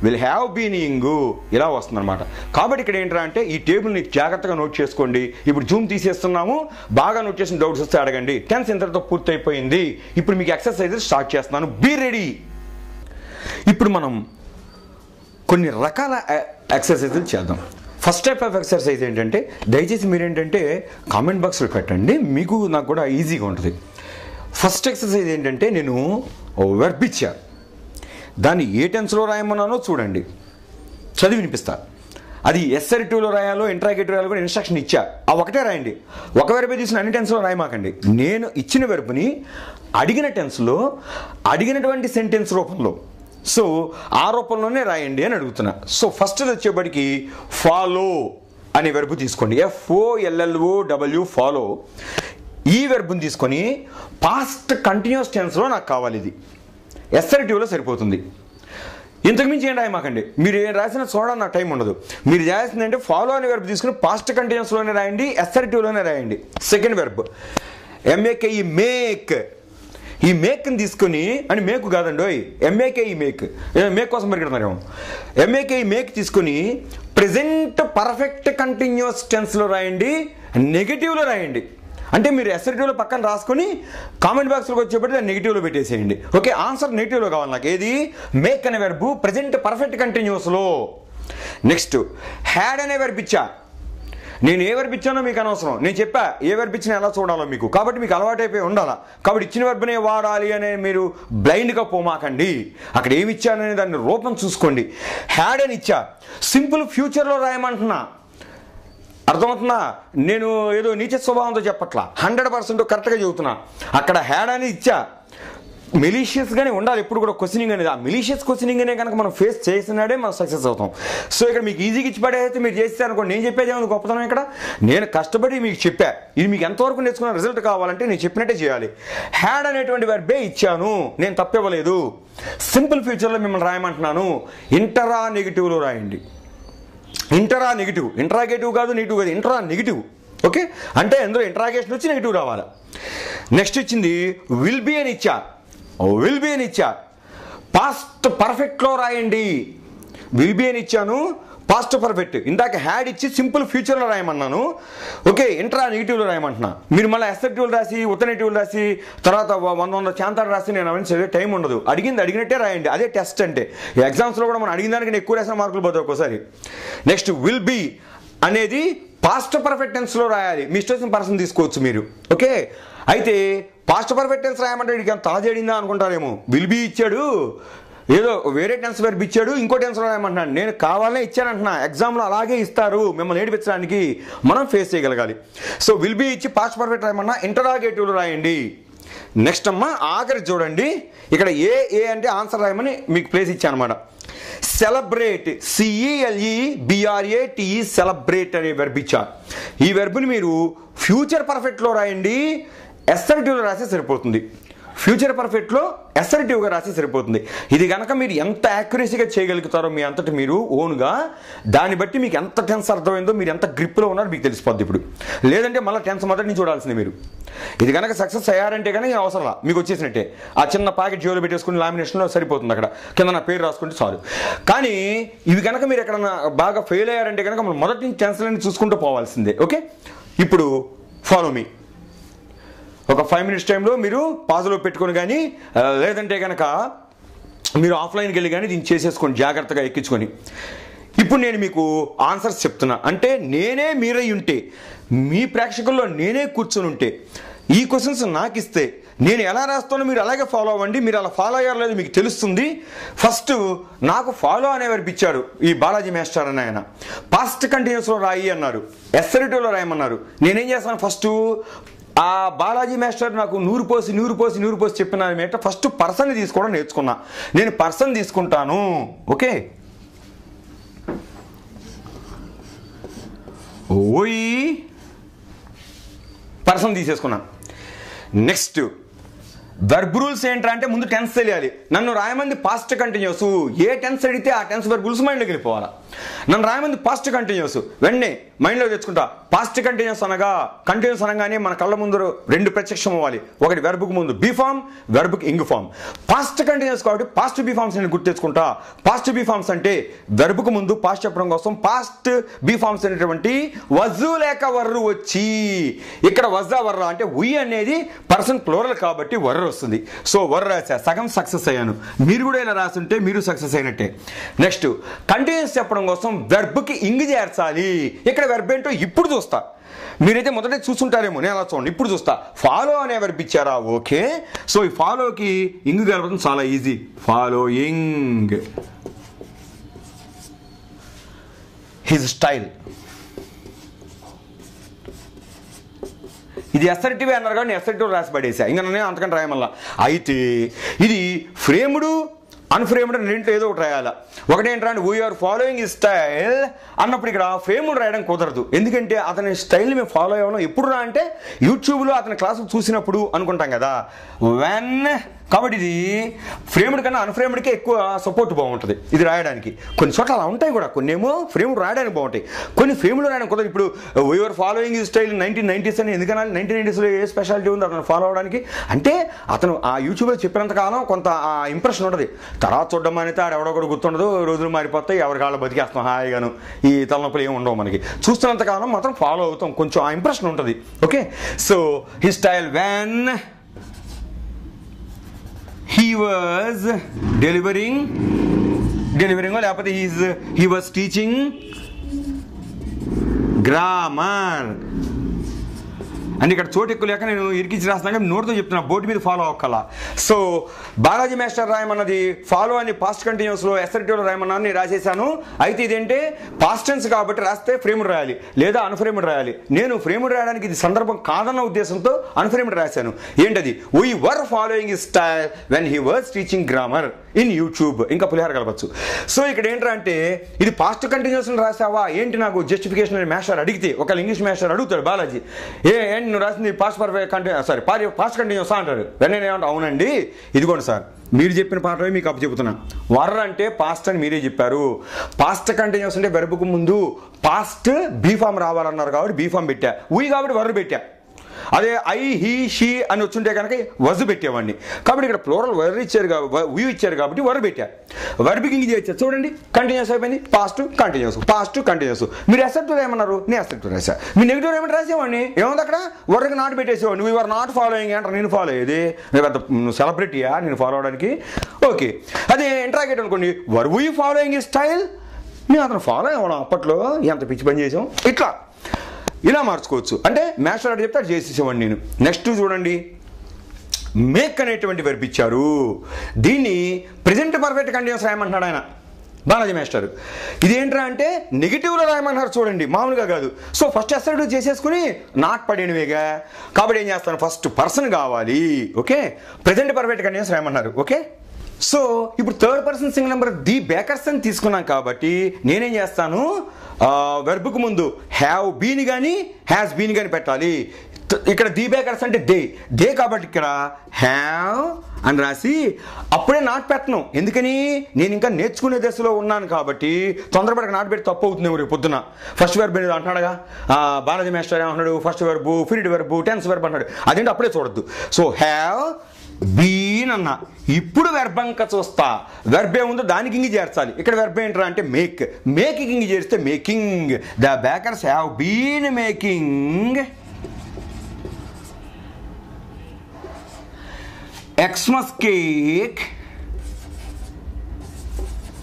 విల్ హ్యావ్ బీనింగ్ ఇలా వస్తుంది అనమాట. కాబట్టి ఇక్కడ ఏంటంటే అంటే ఈ టేబుల్ని జాగ్రత్తగా నోట్ చేసుకోండి. ఇప్పుడు జూమ్ తీసేస్తున్నాము, బాగా నోట్ చేసిన డౌట్స్ వస్తే అడగండి. టెన్స్ ఇంతటితో పూర్తి అయిపోయింది. ఇప్పుడు మీకు ఎక్సర్సైజెస్ స్టార్ట్ చేస్తున్నాను, బీ రెడీ. ఇప్పుడు మనం కొన్ని రకాల ఎక్సర్సైజులు చేద్దాం. ఫస్ట్ టైప్ ఆఫ్ ఎక్సర్సైజ్ ఏంటంటే దయచేసి మీరేంటంటే కామెంట్ బాక్స్లో పెట్టండి, మీకు నాకు కూడా ఈజీగా ఉంటుంది. ఫస్ట్ ఎక్సర్సైజ్ ఏంటంటే నేను వెర్బ్ ఇచ్చా, దాన్ని ఏ టెన్స్లో రాయమన్నానో చూడండి, చదివి వినిపిస్తా. అది ఎస్ఆర్2లో రాయాలో ఇంట్రాగేటివ్ రాయాలో కూడా ఇన్స్ట్రక్షన్ ఇచ్చా. ఆ ఒకటే రాయండి. ఒక వెర్బే తీసుకుని అన్ని టెన్స్లో రాయమాకండి. నేను ఇచ్చిన వెర్బ్ని అడిగిన టెన్స్లో అడిగినటువంటి సెంటెన్స్ రూపంలో, సో ఆ రూపంలోనే రాయండి అని అడుగుతున్నా. సో ఫస్ట్ వచ్చేప్పటికి ఫాలో అనే వెర్బ్ తీసుకోండి. FOLLOW follow. ఈ వెర్బ్ని తీసుకొని పాస్ట్ కంటిన్యూస్ టెన్స్లో నాకు కావాలి. ఇది ఎస్ఆర్2లో సరిపోతుంది. ఇంతకుమించి ఏం రాయమాకండి. మీరు ఏం రాసిన చూడడానికి నాకు టైం ఉండదు. మీరు చేయాల్సిందంటే ఫాలో అనే వెర్బ్ తీసుకుని పాస్ట్ కంటిన్యూస్లోనే రాయండి, ఎస్ఆర్2లోనే రాయండి. Second verb MAKE make. ఈ మేక్ని తీసుకొని అని మేకు కాదండి, MAKE మేక్, మేక్ కోసం పరిగెడుతున్నారేమో. MAKE మేక్ తీసుకొని ప్రెజెంట్ పర్ఫెక్ట్ కంటిన్యూస్ టెన్స్లో రాయండి, నెగిటివ్లో రాయండి. అంటే మీరు ఎస్ఆర్2లో పక్కన రాసుకొని కామెంట్ బాక్స్లోకి వచ్చేప్పటికి దాన్ని నెగిటివ్లో పెట్టేసేయండి. ఓకే, ఆన్సర్ నెగిటివ్లో కావాలి నాకు. ఏది మేక్ అనే వెర్బు ప్రెజెంట్ పర్ఫెక్ట్ కంటిన్యూస్లో. నెక్స్ట్ హ్యాడ్ అనే వెర్బ్ ఇచ్చా. నేను ఏ వెర్బ్ ఇచ్చానో మీకు అనవసరం, నేను చెప్పా ఏ వెర్బ్ ఇచ్చినా ఎలా చూడాలో మీకు. కాబట్టి మీకు అలవాటైపోయి ఉండాలా. కాబట్టి ఇచ్చిన వెర్బ్నే వాడాలి అనే మీరు బ్లైండ్గా పోమాకండి. అక్కడ ఏమి ఇచ్చాననే దాన్ని రూపం చూసుకోండి. హ్యాడ్ అని ఇచ్చా, సింపుల్ ఫ్యూచర్లో రాయమంటున్నా. అర్థమవుతుందా? నేను ఏదో నీచ స్వభావంతో చెప్పట్లా, 100% కరెక్ట్గా చెబుతున్నా. అక్కడ హ్యాడ్ అని ఇచ్చా, మెలీషియస్గానే ఉండాలి ఎప్పుడు కూడా క్వశ్చనింగ్ అనేది. ఆ మెలీషియస్ క్వశ్చనింగ్ అనే కనుక మనం ఫేస్ చేసినాడే మనం సక్సెస్ అవుతాం. సో ఇక్కడ మీకు ఈజీగా ఇచ్చి పడేస్తే మీరు చేస్తారు అనుకోండి, నేను చెప్పేది ఏముంది గొప్పతనం ఇక్కడ, నేను కష్టపడి మీకు చెప్పా, ఇది మీకు ఎంతవరకు నేర్చుకున్న రిజల్ట్ కావాలంటే నేను చెప్పినట్టే చేయాలి. హ్యాడ్ అనేటువంటి వెర్బే ఇచ్చాను, నేను తప్పివ్వలేదు. సింపుల్ ఫ్యూచర్లో మిమ్మల్ని రాయమంటున్నాను, ఇంటరా నెగిటివ్లో రాయండి. ఇంటరా నెగిటివ్, ఇంట్రాగేటివ్ కాదు, నెగిటివ్ కాదు, ఇంటరా నెగిటివ్. ఓకే, అంటే అందులో ఇంట్రాగేషన్ వచ్చి నెగిటివ్ రావాలి. నెక్స్ట్ ఇచ్చింది విల్ బీ అని ఇచ్చా, విల్ బీ అని ఇచ్చా, పాస్ట్ పర్ఫెక్ట్లో రాయండి. విల్ బీ అని ఇచ్చాను, పాస్ట్ పర్ఫెక్ట్. ఇందాక హ్యాడ్ ఇచ్చి సింపుల్ ఫ్యూచర్లో రాయమన్నాను. Okay, intra నెగిటివ్లో రాయమంటున్నా. మీరు మళ్ళీ అసెప్టివ్లు రాసి ఉత్తనేటివ్లు రాసి తర్వాత 100 చాంతాలు రాసి నేను అవన్నీ చదివే టైం ఉండదు. అడిగినట్టే రాయండి, అదే టెస్ట్ అంటే. ఎగ్జామ్స్లో కూడా మనం అడిగిన దానికి ఎక్కువ రాసిన మార్కులు పోతాయి ఒక్కోసారి. నెక్స్ట్ విల్ బీ అనేది పాస్ట్ పర్ఫెక్ట్ టెన్స్లో రాయాలి. మీ ఇష్టం పర్సన్ తీసుకోవచ్చు మీరు. ఓకే, అయితే పాస్ట్ పర్ఫెక్ట్ టెన్స్ రాయమంటే వీడికి ఎంత తాజేడిందా అనుకుంటారేమో. విల్ బీ ఇచ్చాడు, ఏదో వేరే టెన్స్ వెర్బ్ ఇచ్చాడు, ఇంకో టెన్స్లో రాయమంటున్నాను. నేను కావాలనే ఇచ్చానంటున్నా, ఎగ్జామ్లో అలాగే ఇస్తారు, మిమ్మల్ని ఏడిపించడానికి మనం ఫేస్ చేయగలగాలి. సో విల్ బీ ఇచ్చి పాస్ట్ పర్ఫెక్ట్ రాయమన్నా, ఇంటరాగేటివ్లో రాయండి. నెక్స్ట్ అమ్మ ఆఖరి చూడండి, ఇక్కడ ఏ అంటే ఆన్సర్ రాయమని మీకు ప్లేస్ ఇచ్చాను అనమాట. సెలబ్రేట్, CELEBRATE, సెలబ్రేట్ అనే వెర్బ్ ఇచ్చా. ఈ వెర్బ్ని మీరు ఫ్యూచర్ పర్ఫెక్ట్లో రాయండి, అసర్టివ్లో రాస్తే సరిపోతుంది. ఫ్యూచర్ పర్ఫెక్ట్లో అసర్టివ్గా రాస్తే సరిపోతుంది. ఇది కనుక మీరు ఎంత యాక్యురసీగా చేయగలుగుతారో మీ అంతటి మీరు ఓన్గా, దాన్ని బట్టి మీకు ఎంత టెన్స్ అర్థమైందో, మీరు ఎంత గ్రిప్లో ఉన్నారో మీకు తెలిసిపోద్ది ఇప్పుడు. లేదంటే మళ్ళీ టెన్స్ మొదటి నుంచి చూడాల్సింది మీరు. ఇది కనుక సక్సెస్ అయ్యారంటే కనుక అవసరంలా, మీకు వచ్చేసినట్టే. ఆ చిన్న ప్యాకెట్ జోలో పెట్టేసుకుని లామినేషన్లో సరిపోతుంది, అక్కడ కింద నా పేరు రాసుకుంటే చాలు. కానీ ఇవి కనుక మీరు ఎక్కడన్నా బాగా ఫెయిల్ అయ్యారంటే కనుక మనం మొదటి నుంచి టెన్స్లని చూసుకుంటూ పోవాల్సిందే. ఓకే, ఇప్పుడు ఫాలో మీ. ఒక 5 minutes టైంలో మీరు పాజులో పెట్టుకొని కానీ, లేదంటే కనుక మీరు ఆఫ్లైన్కి వెళ్ళి కానీ దీన్ని చేసేసుకోండి జాగ్రత్తగా ఎక్కించుకొని. ఇప్పుడు నేను మీకు ఆన్సర్స్ చెప్తున్నా, అంటే నేనే మీరై ఉంటే, మీ ప్రేక్షకుల్లో నేనే కూర్చొని ఉంటే, ఈ క్వశ్చన్స్ నాకు ఇస్తే నేను ఎలా రాస్తానో మీరు అలాగే ఫాలో అవ్వండి. మీరు అలా ఫాలో అయ్యారో లేదు మీకు తెలుస్తుంది. ఫస్ట్ నాకు ఫాలో అనే వెర్బ్ ఇచ్చాడు ఈ బాలాజీ మాస్టర్ అని, ఆయన పాస్ట్ కంటిన్యూస్లో రాయి అన్నారు, ఎస్ఎరిటీలో రాయమన్నారు. నేనేం చేస్తాను, ఫస్ట్ ఆ బాలాజీ మాస్టర్ నాకు 100 పోసి చెప్పిన మేట ఫస్ట్ పర్సన్ని తీసుకోవడం నేర్చుకున్నా. నేను పర్సన్ తీసుకుంటాను. ఓకే, ఓయి పర్సన్ తీసేసుకున్నా. నెక్స్ట్ వెర్బ్ రూల్స్ ఏంట్రా అంటే ముందు టెన్స్ తెలియాలి. నన్ను రాయమంది పాస్ట్ కంటిన్యూస్, ఏ టెన్స్ అడిగితే ఆ టెన్స్ వెర్బ్ రూల్స్ మైండ్లోకి వెళ్ళిపోవాలా. నన్ను రాయమంది పాస్ట్ కంటిన్యూస్, వెంటనే మైండ్లో తెచ్చుకుంటా. పాస్ట్ కంటిన్యూస్ అనగా, కంటిన్యూస్ అనగానే మన కళ్ళ ముందు 2 ప్రత్యక్షం అవ్వాలి. ఒకటి వెర్బ్కి ముందు బీ ఫామ్, వెర్బ్కి ఇంగ్ ఫామ్. పాస్ట్ కంటిన్యూస్ కాబట్టి పాస్ట్ బీ ఫామ్స్ నేను గుర్తు తెచ్చుకుంటా. పాస్ట్ బీ ఫామ్స్ అంటే వెర్బ్కి ముందు పాస్ట్ చెప్పడం కోసం పాస్ట్ బీ ఫామ్స్ అనేటువంటి వజు లేక వర్రు వచ్చి, ఇక్కడ వజా వర్రా అంటే ఉయ్ అనేది పర్సన్ ప్లోరల్ కాబట్టి వర్ర వస్తుంది. సో వర్ర రాసా, సగం సక్సెస్ అయ్యాను. మీరు కూడా ఇలా రాస్తుంటే మీరు సక్సెస్ అయినట్టే. నెక్స్ట్ కంటిన్యూస్ చెప్పడం కోసం వెర్బ్కి ఇంగ్ చేర్చాలి. ఇక్కడ వెర్బ్ ఏంటో ఇప్పుడు చూస్తా, మీరైతే మొదట చూస్తుంటారేమో, నేను అలా చూడండి ఇప్పుడు చూస్తా. ఫాలో అనే వెర్బ్ ఇచ్చారా, ఓకే. సో ఈ ఫాలోకి ఇంగ్ కలపడం చాలా ఈజీ. ఫాలోయింగ్ హిజ్ స్టైల్, ఇది అసర్టివ్ అన్నారు కాబట్టి నేను అసర్టివ్ రాసి పడేసా, ఇంకా నేను అంతకంటే రాయమల్లా. అయితే ఇది ఫ్రేమ్డ్ అన్ఫ్రేమ్డ్ రెండింటిలో ఏదో ఒకటి రాయాలా. ఒకటేంటంటే వీఆర్ ఫాలోయింగ్ ఈ స్టైల్ అన్నప్పుడు ఇక్కడ ఫ్రేమ్డ్ రాయడం కుదరదు. ఎందుకంటే అతని స్టైల్ని మేము ఫాలో అవ్వడం ఎప్పుడు రా అంటే యూట్యూబ్లో అతని క్లాసులు చూసినప్పుడు అనుకుంటాం కదా, వెన్. కాబట్టి ఇది ఫ్రేమ్డ్ కన్నా అన్ఫ్రేమ్డ్కే ఎక్కువ సపోర్ట్ బాగుంటుంది ఇది రాయడానికి. కొన్ని చోట్ల అలా ఉంటాయి కూడా, కొన్ని ఏమో ఫ్రేమ్డ్ రాయడానికి బాగుంటాయి, కొన్ని ఫ్రేమ్లో రాయడానికి కుదరదు. ఇప్పుడు వీఆర్ ఫాలోయింగ్ ఈ స్టైల్ 1990s అని ఎందుకన్నా, 1990sలో ఏ స్పెషాలిటీ ఉంది అతను ఫాలో అవడానికి అంటే, అతను ఆ యూట్యూబ్లో చెప్పినంత కాలం కొంత ఆ ఇంప్రెషన్ ఉంటుంది. తర్వాత చూడడం అనేది ఆడెవడో కూడా గుర్తుండదు, రోజులు మారిపోతాయి, ఎవరి కాళ్ళు బతికేస్తాం హాయిగాను, ఈ తలనొప్పులు ఏమి ఉండవు మనకి. చూస్తున్నంత కాలం మాత్రం ఫాలో అవుతాం, కొంచెం ఆ ఇంప్రెషన్ ఉంటుంది. Okay, so he style when he was delivering లేకపోతే he was teaching grammar. అంటే ఇక్కడ చోటు ఎక్కువ లేక నేను ఇరికించి రాస్తున్నాను, నోటితో చెప్తున్నా, బోర్డు మీద ఫాలో అవ్వక్కల. సో బాలాజీ మాస్టర్ రాయమన్నది ఫాలో అని పాస్ట్ కంటిన్యూస్లో అసర్టివ్లో రాయమన్నా నేను రాసేసాను. అయితే ఇదేంటే పాస్ట్ టెన్స్ కాబట్టి రాస్తే ఫ్రేమ్డ్ రాయాలి లేదా అన్ఫ్రేమ్డ్ రాయాలి. నేను ఫ్రేమ్డ్ రాయడానికి ఇది సందర్భం కాదన్న ఉద్దేశంతో అన్ఫ్రేమ్డ్ రాశాను. ఏంటది? We were following his style when he was teaching grammar in YouTube. ఇంకా పులిహార కలపచ్చు. సో ఇక్కడ ఏంటంటే ఇది పాస్ట్ కంటిన్యూస్ రాసావా ఏంటి నాకు జస్టిఫికేషన్ అని మాస్టర్ అడిగితే, ఒకవేళ ఇంగ్లీష్ మాస్టర్ అడుగుతాడు బాలాజీ ఏంటి నువ్వు రాసింది పాస్ట్ పర్ఫెక్ట్ పాస్ట్ కంటిన్యూస్ అంటాడు. వెంటనే ఏమంటా అవునండి ఇదిగోండి సార్ మీరు చెప్పిన పాఠమే మీకు అప్పు చెబుతున్నా. వర్ అంటే పాస్ట్ అని మీరే చెప్పారు. పాస్ట్ కంటిన్యూస్ అంటే వెర్బుకు ముందు పాస్ట్ బీ ఫామ్ రావాలన్నారు కాబట్టి బీ ఫామ్ పెట్టా. ఉయ్ కాబట్టి వర్ పెట్టా. అదే ఐ హీ షీ అని వచ్చుంటే కనుక వజ్ పెట్టేవాడిని. కాబట్టి ఇక్కడ ప్లోరల్ వర్ ఇచ్చారు కాబట్టి ఇచ్చారు కాబట్టి వర్ పెట్టా. వర్బికి ఇంక చేయొచ్చు. చూడండి కంటిన్యూస్ అయిపోయింది. Past continuous past continuous. మీరు అసెప్టివ్ ఏమన్నారు? నేను అసెప్టివ్ రాసా. మీరు నెగిటివ్ ఏమైనా రాసేవాడిని ఏముంది అక్కడ? వర్కి నాట్ పెట్టేసేవాడిని. నువ్వు ఆర్ నాట్ ఫాలోయింగ్ అంటారు. నేను ఫాలో అయ్యేది నువ్వు సెలబ్రిటీయా నేను ఫాలో అవడానికి? ఓకే అదే ఇంట్రాగేట్ అనుకోండి. వర్ వీ ఫాలోయింగ్ ఈ స్టైల్. నేను అతను ఫాలో అవ్వడం అప్పట్లో ఎంత పిచ్చి పని చేసాం. ఇట్లా ఇలా మార్చుకోవచ్చు. అంటే మాస్టర్ అటు చెప్తే అటు చేసేసేవాడిని నేను. నెక్స్ట్ చూడండి మేక్ అనేటువంటి వెర్బ్ ఇచ్చారు. దీన్ని ప్రెజెంట్ పర్ఫెక్ట్ కంటిన్యూస్ రాయమంటున్నాడు ఆయన బాలాజీ మాస్టర్. ఇదేంట్రా అంటే నెగిటివ్లో రాయమన్నారు చూడండి, మామూలుగా కాదు. సో ఫస్ట్ అసర్టివ్ చేసేసుకుని నాట్ పడినవేగా కాబట్టి ఏం చేస్తాను ఫస్ట్ పర్సన్ కావాలి. ఓకే ప్రెజెంట్ పర్ఫెక్ట్ కంటిన్యూస్ రాయమన్నారు. ఓకే సో ఇప్పుడు third person single number the bakers అని తీసుకున్నాం కాబట్టి నేనేం చేస్తాను వెర్బ్కు ముందు హ్యావ్ బీన్ కానీ హ్యాస్ బీన్ కానీ పెట్టాలి. ఇక్కడ ది బేకర్స్ అంటే దే కాబట్టి ఇక్కడ హ్యావ్ అని రాసి అప్పుడే నాట్ పెట్టను. ఎందుకని నేను ఇంకా నేర్చుకునే దశలో ఉన్నాను కాబట్టి తొందరపడక నాట్ పెట్టి తప్పు అవుతుంది. రేపు పొద్దున ఫస్ట్ వెర్బ్ అనేది అంటున్నాడుగా బాలాజీ మాస్టర్ ఏమంటున్నాడు? First verb field verb tense verb అంటాడు. అదేంటి అప్పుడే చూడొద్దు. సో హ్యావ్ బీన్ అన్న ఇప్పుడు వెర్బంక చూస్తా. వెర్బ్ ఏముందో దానికి ఇంగి చేర్చాలి. ఇక్కడ వెర్బ్ ఏంట్రా అంటే మేక్ ఇంగి చేస్తే making. The bakers have been making Xmas cake.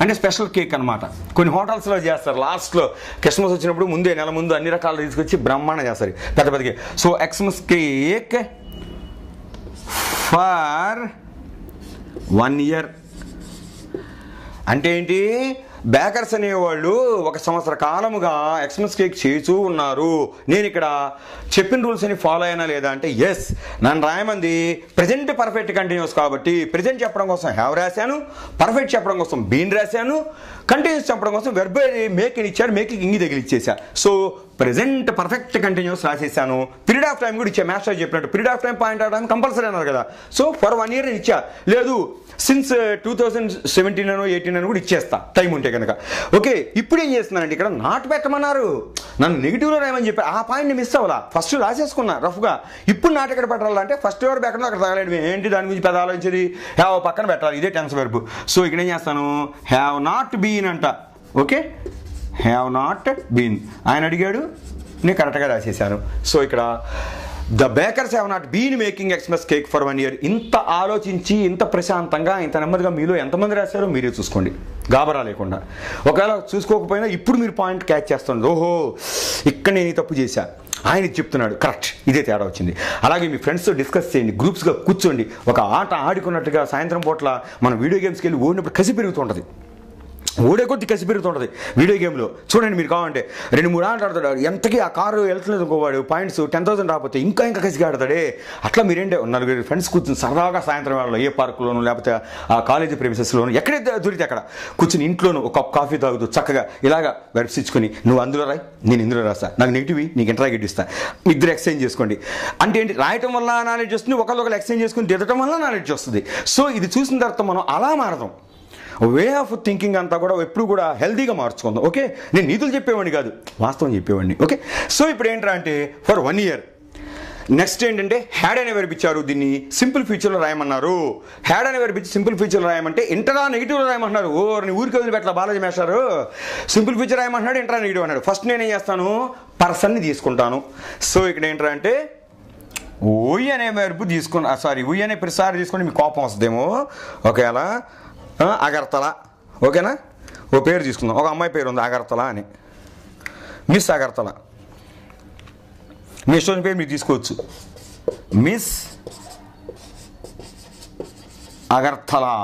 అంటే స్పెషల్ కేక్ అనమాట. కొన్ని హోటల్స్లో చేస్తారు లాస్ట్లో క్రిస్మస్ వచ్చినప్పుడు ముందే నెల ముందు అన్ని రకాలు తీసుకొచ్చి బ్రహ్మాండం చేస్తారు పెద్ద పెద్దగా. So Xmas cake for 1 year అంటే ఏంటి? బేకర్స్ అనేవాళ్ళు 1 సంవత్సర కాలముగా ఎక్స్మస్ కేక్ చేస్తూ ఉన్నారు. నేను ఇక్కడ చెప్పిన రూల్స్ అని ఫాలో అయినా లేదా అంటే ఎస్. నన్ను రాయమంది ప్రెజెంట్ పర్ఫెక్ట్ కంటిన్యూస్ కాబట్టి ప్రెజెంట్ చెప్పడం కోసం హ్యావ్ రాశాను, పర్ఫెక్ట్ చెప్పడం కోసం బీన్ రాశాను, కంటిన్యూస్ చెప్పడం కోసం వెర్బ్ మేక్ అని ఇచ్చాడు, మేకింగ్ ఇంగి తగిలిచ్చేసా. సో ప్రెజెంట్ పర్ఫెక్ట్ కంటిన్యూస్ రాసేసాను. పీరియడ్ ఆఫ్ టైం కూడా ఇచ్చా. మాస్టర్ చెప్పినట్టు పీరియడ్ ఆఫ్ టైం పాయింట్ అవడానికి కంపల్సరీ అన్నారు కదా. సో ఫర్ 1 year ఇచ్చా. లేదు సిన్స్ 2017 అనో 18 అని కూడా ఇచ్చేస్తా టైం ఉంటే కనుక. ఓకే ఇప్పుడు ఏం చేస్తున్నానండి ఇక్కడ నాట్ పెట్టమన్నారు. నన్ను నెగిటివ్లో రాయమని చెప్పి ఆ పాయింట్ని మిస్ అవ్వాలా. ఫస్ట్ రాసేసుకున్నా రఫ్గా. ఇప్పుడు నాట్ ఎక్కడ పెట్టాలంటే ఫస్ట్ ఎవరు ఎక్కడ అక్కడ తగలేడు. ఏంటి దాని గురించి పెద్ద ఆలోచించేది? హ్యావ్ పక్కన పెట్టాలి. ఇదే టెన్స్ వెర్బ్. సో ఇక్కడ ఏం చేస్తాను హ్యావ్ నాట్ బీన్ అంట. ఓకే హ్యావ్ నాట్ బీన్ ఆయన అడిగాడు, నేను కరెక్ట్గా రాసేసాను. సో ఇక్కడ the bakers have not been making Xmas cake for 1 year. ఇంత ఆలోచించి ఇంత ప్రశాంతంగా ఇంత నెమ్మదిగా మీలో ఎంతమంది రాశారో మీరే చూసుకోండి గాబరా లేకుండా. ఒకవేళ చూసుకోకపోయినా ఇప్పుడు మీరు పాయింట్ క్యాచ్ చేస్తుంది. ఓహో ఇక్కడ నేను ఈ తప్పు చేశా, ఆయన చెప్తున్నాడు కరెక్ట్, ఇదే తేడా వచ్చింది. అలాగే మీ ఫ్రెండ్స్తో డిస్కస్ చేయండి, గ్రూప్స్గా కూర్చోండి. ఒక ఆట ఆడుకున్నట్టుగా సాయంత్రం పూట్ల మనం వీడియో గేమ్స్కి వెళ్ళి ఓడినప్పుడు కసి పెరుగుతుంటుంది. ఓడే కొద్ది కసి పెరుగుతుంటుంది వీడియో గేమ్లో. చూడండి మీరు కావాలంటే 2-3 ఆటలు ఆడతాడు. ఎంతకీ ఆ కారు వెళ్తున్నది ఇంకోవాడు పాయింట్స్ 10,000 రాకపోతే ఇంకా కసిగా ఆడతాడే. అట్లా మీరేంటే 4 ఫ్రెండ్స్ కూర్చుని సరదాగా సాయంత్రం వేళలో ఏ పార్కులోనూ లేకపోతే ఆ కాలేజీ ప్రెమిసెస్లోనూ ఎక్కడైతే దొరికితే అక్కడ కూర్చుని ఇంట్లోనూ ఒక కప్ కాఫీ తాగుతూ చక్కగా ఇలాగా వెబ్స్ ఇచ్చుకొని నువ్వు అందులో రాయి నేను ఇందులో రాస్తా, నాకు నెగిటివ్ నీకు ఇంటరాగేట్ ఇస్తా, ఇద్దరు ఎక్స్చేంజ్ చేసుకోండి. అంటే ఏంటి రాయటం వల్ల నాలెడ్జ్ వస్తుంది, ఒకళ్ళు ఎక్స్చేంజ్ చేసుకుని దిద్దటం వల్ల నాలెడ్జ్ వస్తుంది. సో ఇది చూసిన తర్వాత మనం అలా మారదాం. వే ఆఫ్ థింకింగ్ అంతా కూడా ఎప్పుడు కూడా హెల్దీగా మార్చుకుందాం. ఓకే నేను నీతులు చెప్పేవాడిని కాదు, వాస్తవం చెప్పేవాడిని. ఓకే సో ఇప్పుడు ఏంట్రా అంటే ఫర్ 1 year. నెక్స్ట్ ఏంటంటే హ్యాడ్ అనే వెర్బ్ ఇచ్చారు. దీన్ని సింపుల్ ఫ్యూచర్లో రాయమన్నారు. హ్యాడ్ అనే వెర్బ్ ఇచ్చి సింపుల్ ఫ్యూచర్లో రాయమంటే ఇంటరా నెగిటివ్లో రాయమంటున్నారు. నీ ఊరికి వదిలిపెట్టాల బాలాజీ మాస్టారు. సింపుల్ ఫ్యూచర్ రాయమంటున్నాడు, ఇంటరా నెగిటివ్ అన్నాడు. ఫస్ట్ నేనేం చేస్తాను పర్సన్ని తీసుకుంటాను. సో ఇక్కడ ఏంట్రా అంటే ఉయ్ అనే వెర్బ్ తీసుకున్నా, సారీ ఉయ్ అనే ప్రతిసారి తీసుకుంటే మీకు కోపం వస్తుందేమో. ఒకవేళ అగర్తల ఓకేనా, ఓ పేరు తీసుకుందాం. ఒక అమ్మాయి పేరు ఉంది అగర్తల అని, మిస్ అగర్తల. మీ ఇష్టం పేరు మీరు తీసుకోవచ్చు. మిస్ అగర్తలా,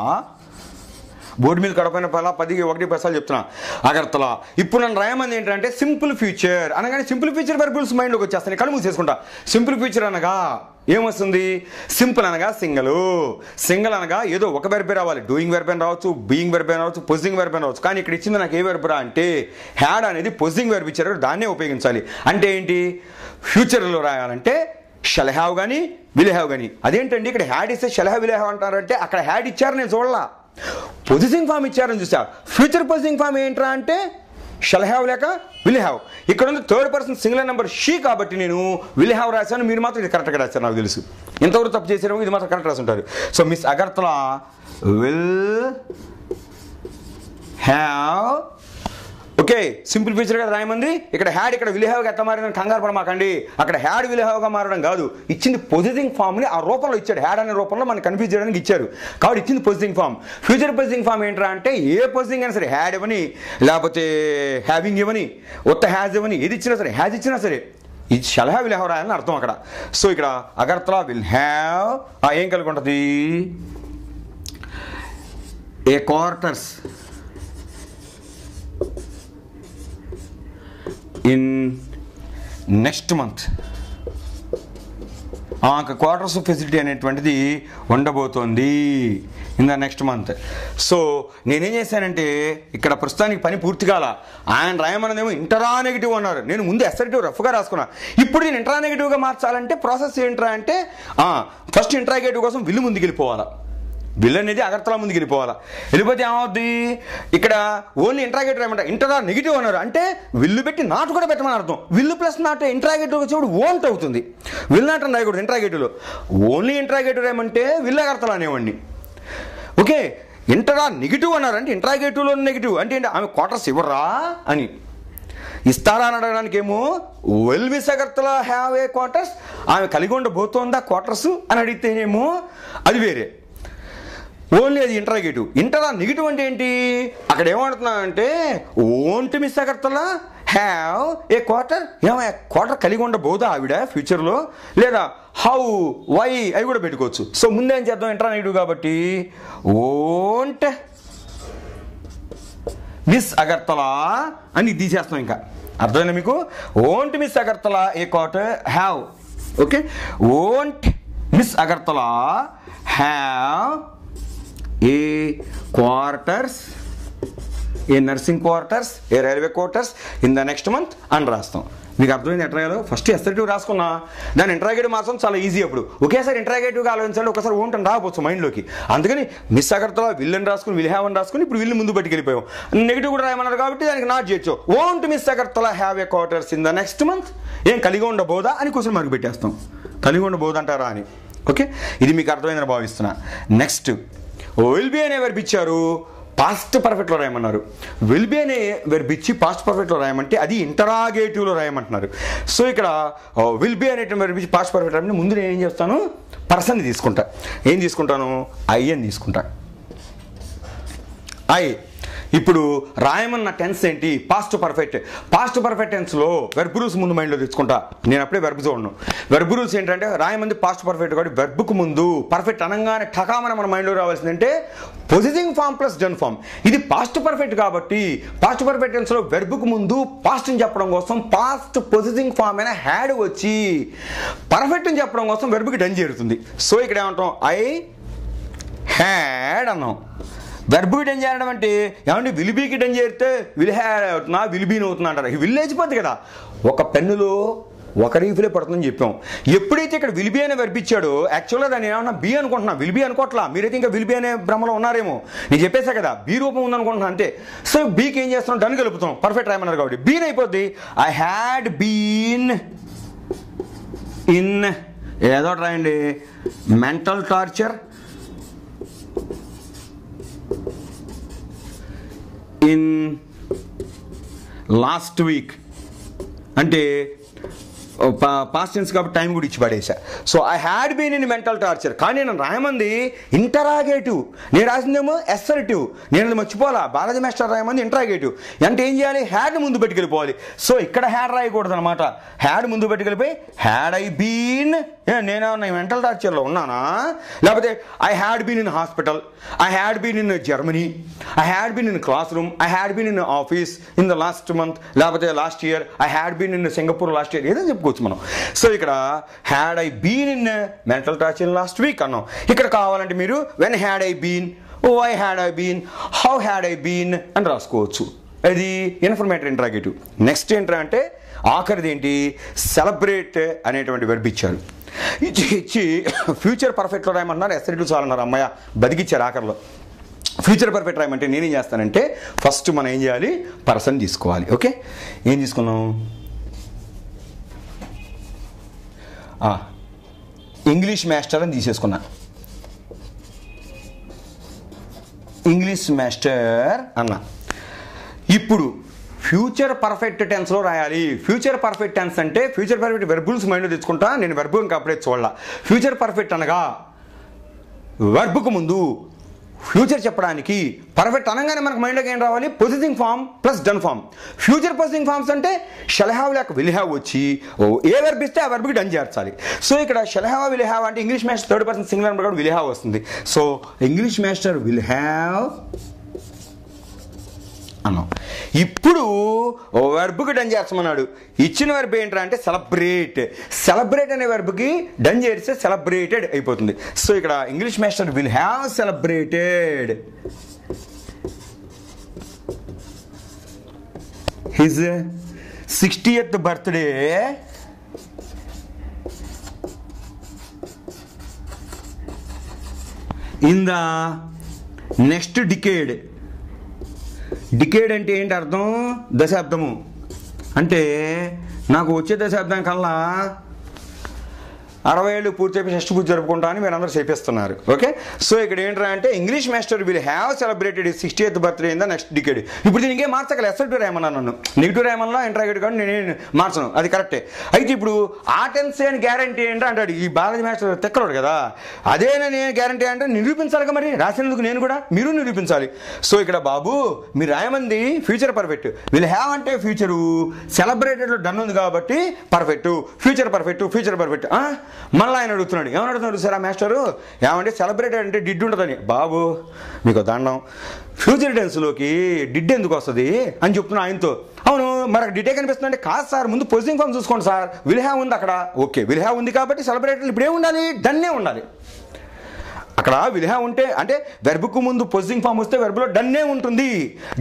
బోర్డు మీద గడపైన 10 చెప్తున్నా, అగర్తలా. ఇప్పుడు నన్ను రాయమంది ఏంటంటే సింపుల్ ఫ్యూచర్ అనగానే సింపుల్ ఫ్యూచర్ వెర్బుల్స్ మైండ్లోకి వచ్చేస్తాను. కళ్ళు మూసేసుకుంటా. సింపుల్ ఫ్యూచర్ అనగా ఏమొస్తుంది? సింపుల్ అనగా సింగల్, సింగల్ అనగా ఏదో ఒక వెర్బే రావాలి. డూయింగ్ వెర్బ్ అని రావచ్చు, బీయింగ్ వెర్బ్ అని రావచ్చు, పొజింగ్ వెర్బ్ అని రావచ్చు. కానీ ఇక్కడ ఇచ్చింది నాకు ఏ వెర్బ్ రా అంటే హ్యాడ్ అనేది పొజింగ్ వెర్బ్ ఇచ్చారు, దాన్నే ఉపయోగించాలి. అంటే ఏంటి? ఫ్యూచర్లో రాయాలంటే షల్ హ్యావ్ కానీ విల్ హ్యావ్ కానీ. అదేంటండి ఇక్కడ హ్యాడ్ ఇస్తే షల్ హ్యావ్ విల్ హ్యావ్ అంటారంటే అక్కడ హ్యాడ్ ఇచ్చారు, నేను చూడలా. పొజిసింగ్ ఫామ్ ఇచ్చారని చూసా. ఫ్యూచర్ పొజిసింగ్ ఫామ్ ఏంట్రా అంటే షల్ హ్యావ్ లేక విల్ హ్యావ్. ఇక్కడ ఉంది third person singular number she కాబట్టి నేను విల్ హ్యావ్ రాశాను. మీరు మాత్రం ఇది కరెక్ట్గా రాశారు, నాకు తెలుసు. ఇంతవరకు తప్పు చేసారు, ఇది మాత్రం కరెక్ట్ రాసుంటారు. So Miss Agartala will have. Okay, simple future కదా రాయమంది. ఇక్కడ హ్యాడ్ ఇక్కడ విల్ హ్యావ్గా ఎట్లా మారిందని కంగారు పడమాకండి. అక్కడ హ్యాడ్ విల్ హ్యావ్గా మారడం కాదు, ఇచ్చింది పొజిటింగ్ ఫామ్ని ఆ రూపంలో ఇచ్చాడు. హ్యాడ్ అనే రూపంలో మనకి కన్ఫ్యూజ్ చేయడానికి ఇచ్చారు కాబట్టి ఇచ్చింది పొజిటింగ్ ఫామ్. ఫ్యూచర్ పొజిటింగ్ ఫామ్ ఏంట్రా అంటే ఏ పొజిటింగ్ అయినా సరే, హ్యాడ్ ఇవ్వని లేకపోతే హ్యావింగ్ ఇవ్వని, ఒత్త హ్యాజ్ ఇవ్వని, ఏది ఇచ్చినా సరే, హ్యాజ్ ఇచ్చినా సరే ఇది షల్ హ్యావ్ విల్ హ్యావ్ రాయాలని అర్థం అక్కడ. సో ఇక్కడ అగర్తలా విల్ హ్యావ్ ఏం కలిగి ఉంటుంది? A quarters in next month. Quarters facility అనేటువంటిది ఉండబోతోంది in the next month. So నేనేం చేశానంటే ఇక్కడ ప్రస్తుతానికి పని పూర్తి కాల. ఆయన రాయమన్నదేమో ఇంటరా నెగిటివ్ అన్నారు, నేను ముందు అసర్టివ్ రఫ్గా రాసుకున్నా. ఇప్పుడు నేను ఇంటరా నెగిటివ్గా మార్చాలంటే ప్రాసెస్ ఏంట్రా అంటే ఫస్ట్ ఇంటరాగేటివ్ కోసం విల్లు ముందుకు వెళ్ళిపోవాలా. విల్ అనేది అగర్తలా ముందుకు వెళ్ళిపోవాలా. వెళ్ళిపోతే ఏమవుద్ది? ఇక్కడ ఓన్లీ ఇంటరాగేటివ్ ఏమంటారు? ఇంటరా నెగిటివ్ అన్నారు అంటే విల్లు పెట్టి నాట్ కూడా పెట్టమని అర్థం. విల్లు ప్లస్ నాట్ ఇంటరాగేటివ్ వచ్చేప్పుడు ఓంట్ అవుతుంది. విల్ నాట్ అని రాయకూడదు ఇంటరాగేటివ్లో. ఓన్లీ ఇంటరాగేటివ్ ఏమంటే విల్ అగర్తలా అనేవ్వండి. ఓకే, ఇంటరా నెగిటివ్ అన్నారు అంటే ఇంటరాగేటివ్లో నెగిటివ్ అంటే ఏంటి? ఆమె క్వార్టర్స్ ఇవ్వరా అని. ఇస్తారా అని అడగడానికి ఏమో will miss Agartala have a quarters, ఆమె కలిగి ఉండబోతోందా క్వార్టర్స్ అని అడిగితేనేమో అది వేరే. ఓన్లీ అది ఇంటరాగేటివ్. ఇంటరా నెగిటివ్ అంటే ఏంటి? అక్కడ ఏమంటున్నా అంటే won't miss Agartala have a quarter. ఏమయ్యా క్వార్టర్ కలిగి ఉండబోదా ఆవిడ ఫ్యూచర్లో, లేదా హౌ వై అవి కూడా పెట్టుకోవచ్చు. సో ముందే ఏం చేద్దాం? ఇంటరా నెగిటివ్ కాబట్టి ఓంట్ మిస్ అగర్తలా అని తీసేస్తాం. ఇంకా అర్థమైనా మీకు? Won't miss Agartala A quarter have. Okay, won't miss Agartala have a quarters, A nursing quarters, A railway quarters in the next month అని రాస్తాం. మీకు అర్థమైంది ఎట్లా రాయాలో? ఫస్ట్ అసర్టివ్ రాసుకున్నా, దాన్ని ఇంటరాగేటివ్ మార్చడం చాలా ఈజీ. అప్పుడు ఒకేసారి ఇంటరాగేటివ్గా ఆలోచించాలి, ఒకసారి ఓంట్ అని రాకపోవచ్చు మైండ్లోకి. అందుకని మిస్ అగర్తలా విల్ అని రాసుకుని విల్ హ్యావ్ అని రాసుకుని ఇప్పుడు విల్ ముందు పట్టుకెళ్ళిపోయాం. నెగిటివ్ కూడా రాయమన్నారు కాబట్టి దానికి నాట్ చేయొచ్చు. Won't miss Agartala have a quarters in the next month. ఏం కలిగి ఉండబోదా అని క్వశ్చన్ మార్క్ పెట్టేస్తాం. కలిగి ఉండబోదంటారా అని. ఓకే, ఇది మీకు అర్థమైందని భావిస్తున్నా. నెక్స్ట్ విల్ బి అనే వెర్బ్ ఇచ్చారు, పాస్ట్ పర్ఫెక్ట్లో రాయమన్నారు. విల్ బి అనే వెర్బ్ ఇచ్చి పాస్ట్ పర్ఫెక్ట్లో రాయమంటే అది ఇంటరాగేటివ్లో రాయమంటున్నారు. సో ఇక్కడ విల్ బి అనే వెర్బ్ ఇచ్చి పాస్ట్ పర్ఫెక్ట్ రాయమంటే ముందు నేను ఏం చేస్తాను? పర్సన్ తీసుకుంటా. ఏం తీసుకుంటాను? ఐ అని తీసుకుంటా. ఐ. ఇప్పుడు రాయమన్న టెన్స్ ఏంటి? Past perfect. పాస్ట్ పర్ఫెక్ట్ టెన్స్లో వెర్బ్ రూల్స్ ముందు మైండ్లో తెచ్చుకుంటా. నేను అప్పుడే వెర్బ్ చూడను. వెర్బ్ రూల్స్ ఏంటంటే రాయమంది పాస్ట్ పర్ఫెక్ట్ కాబట్టి వెర్బ్కు ముందు పర్ఫెక్ట్ అనగానే ఠకామని మన మైండ్లో రావాల్సిందంటే పొజిటింగ్ ఫామ్ ప్లస్ డన్ ఫామ్. ఇది పాస్ట్ పర్ఫెక్ట్ కాబట్టి పాస్ట్ పర్ఫెక్ట్ టెన్స్లో వెర్బ్కు ముందు పాస్ట్ అని చెప్పడం కోసం పాస్ట్ పొజిటింగ్ ఫామ్ అయినా హ్యాడ్ వచ్చి పర్ఫెక్ట్ అని చెప్పడం కోసం వెర్బ్కి డన్ చేరుతుంది. సో ఇక్కడ ఏమంటాం? ఐ హ్యాడ్ అన్నాం. వెర్బ్కి డన్ చేయడం అంటే ఏమంటే విల్ బీకి డన్ చేస్తే విల్ హ్యాడ్ అవుతున్నా, విల్ బీని అవుతున్నా అంటారు. విల్ లేచిపోద్ది కదా. ఒక పెన్నులో ఒక రీఫిలే పడుతుందని చెప్పాం. ఎప్పుడైతే ఇక్కడ విల్ బీ అనే వెర్బ్ ఇచ్చాడో యాక్చువల్గా దాన్ని ఏమన్నా బీ అనుకుంటున్నా, విల్ బీ అనుకోవట్లా. మీరైతే ఇంకా విల్ బీ అనే భ్రమలో ఉన్నారేమో. నేను చెప్పేసా కదా బీ రూపం ఉందనుకుంటున్నా అంతే. సో బీకి ఏం చేస్తున్నాం? డన్ కలుపుతాం. పర్ఫెక్ట్ రాయమన్నారు కాబట్టి బీన్ అయిపోద్ది. ఐ హ్యాడ్ బీన్ ఇన్ ఏదో రాయండి, mental torture in last week. అంటే పాస్ట్ టెన్స్ కాబట్టి టైం కూడా ఇచ్చి పడేసా. So I had been in mental torture. కానీ నేను రాయమంది ఇంటరాగేటివ్, నేను రాసిందేమో అసర్టివ్. నేను అది మర్చిపోవాలా, బాలాజీ మాస్టర్ రాయమంది ఇంటరాగేటివ్. అంటే ఏం చేయాలి, హ్యాడ్ ముందు పెట్టుకెళ్ళిపోవాలి. సో ఇక్కడ హ్యాడ్ రాయకూడదు అనమాట, హ్యాడ్ ముందు పెట్టుకెళ్ళిపోయి హ్యాడ్ ఐ బీన్, నేను మెంటల్ టార్చర్లో ఉన్నానా, లేకపోతే I had been in hospital, I had been in Germany, I had been in classroom, I had been in office in the last month, లేకపోతే last year, I had been in Singapore last year, ఏదో చెప్పుకోవచ్చు మనం. So ఇక్కడ had I been in mental torture last week అన్నాం. ఇక్కడ కావాలంటే మీరు when had I been, why had I been, how had I been అని రాసుకోవచ్చు. ఇది ఇన్ఫర్మేటివ్ ఇంటరాగేటివ్. నెక్స్ట్ ఏంటంటే ఆఖరిది ఏంటి, సెలబ్రేట్ అనేటువంటి వెర్బ్ ఇచ్చారు. ఇచ్చి ఫ్యూచర్ పర్ఫెక్ట్లో రాయమన్నారు, ఎస్ఎల్ చాలన్నారు. అమ్మాయ బతికిచ్చారు ఆఖరిలో. ఫ్యూచర్ పర్ఫెక్ట్ రాయమంటే నేనేం చేస్తానంటే ఫస్ట్ మనం ఏం చేయాలి, పర్సన్ తీసుకోవాలి. ఓకే, ఏం తీసుకున్నాం, ఇంగ్లీష్ మాస్టర్ అని తీసేసుకున్నా. ఇంగ్లీష్ మాస్టర్ అన్న. ఇప్పుడు ఫ్యూచర్ పర్ఫెక్ట్ టెన్స్లో రాయాలి. ఫ్యూచర్ పర్ఫెక్ట్ టెన్స్ అంటే ఫ్యూచర్ పర్ఫెక్ట్ వెర్బుల్స్ మైండ్లో తెచ్చుకుంటా. నేను వెర్బు ఇంకా అప్పుడే చూడాల. ఫ్యూచర్ పర్ఫెక్ట్ అనగా వెర్బుకు ముందు ఫ్యూచర్ చెప్పడానికి పర్ఫెక్ట్ అనగానే మనకు మైండ్లోకి ఏం రావాలి, పొజిటింగ్ form plus done form. Future పొజిటింగ్ ఫామ్స్ అంటే షల్ హ్యావ్ లేక విల్ హ్యావ్ వచ్చి ఏ వెర్బ్ ఇస్తే ఆ వెర్బ్కి డన్ చేర్చాలి. సో ఇక్కడ షల్ హ్యావ్ విల్ హ్యావ్ అంటే English master third person singular number కూడా విల్ హ్యావ్ వస్తుంది. So English master will have అన్నాం. ఇప్పుడు వెర్బ్కి డన్ చేస్తామన్నాడు. ఇచ్చిన వెర్బ్ ఏంట్రా అంటే సెలబ్రేట్. సెలబ్రేట్ అనే వెర్బ్కి డన్ చేస్తే సెలబ్రేటెడ్ అయిపోతుంది. సో ఇక్కడ English master will have celebrated his 60th birthday in the next decade. Decade అంటే ఏంటి అర్థం, దశాబ్దము. అంటే నాకు వచ్చే దశాబ్దం కల్లా 60 ఏళ్ళు పూర్తి అయిపోయి షష్ఠ పూజ జరుపుకుంటా అని మీరు అందరూ చేపిస్తున్నారు. ఓకే, సో ఇక్కడ ఏంటంటే అంటే English master will have celebrated 60th birthday in the next decade. ఇప్పుడు దీనికి ఏం మార్చగల, ఎస్ఎల్టీ రాయమన్నా నన్ను, నెగిటివ్ రాయమన్నా ఇంటరాగేటివ్ కానీ నేను మార్చను, అది కరెక్టే. అయితే ఇప్పుడు ఆ టెన్స్ అని గ్యారంటీ ఏంటో అంటాడు ఈ బాలాజీ మాస్టర్ తెక్కలోడు కదా. అదే నేను గ్యారంటీ అంటే నిరూపించాలిగా, మరి రాసినందుకు నేను కూడా మీరు నిరూపించాలి. సో ఇక్కడ బాబు మీరు రాయమంది ఫ్యూచర్ పర్ఫెక్ట్, విల్ హ్యావ్ అంటే ఫ్యూచరు, సెలబ్రేటెడ్లో డన్ ఉంది కాబట్టి perfect, future perfect, future perfect. మళ్ళీ ఆయన అడుగుతున్నాడు, ఏమని అడుగుతున్నాడు సార్ ఆ మాస్టరు, ఏమంటే సెలబ్రేటెడ్ అంటే డిడ్ ఉంటుందని. బాబు మీకు దండం, ఫ్యూచర్ టెన్స్లోకి డిడ్ ఎందుకు వస్తుంది అని చెప్తున్నా ఆయనతో. అవును మరి డిడే కనిపిస్తుంది అంటే, కాదు సార్ ముందు పొజిటింగ్ ఫామ్ చూసుకోండి సార్, విల్ హ్యావ్ ఉంది అక్కడ. ఓకే, విల్ హ్యావ్ ఉంది కాబట్టి సెలబ్రేటెడ్ ఇప్పుడు ఏముండాలి, డన్నే ఉండాలి. అక్కడ విల్ హ్యావ్ ఉంటే అంటే వెర్బ్కు ముందు పొజిటింగ్ ఫామ్ వస్తే వెర్బ్లో డన్నే ఉంటుంది,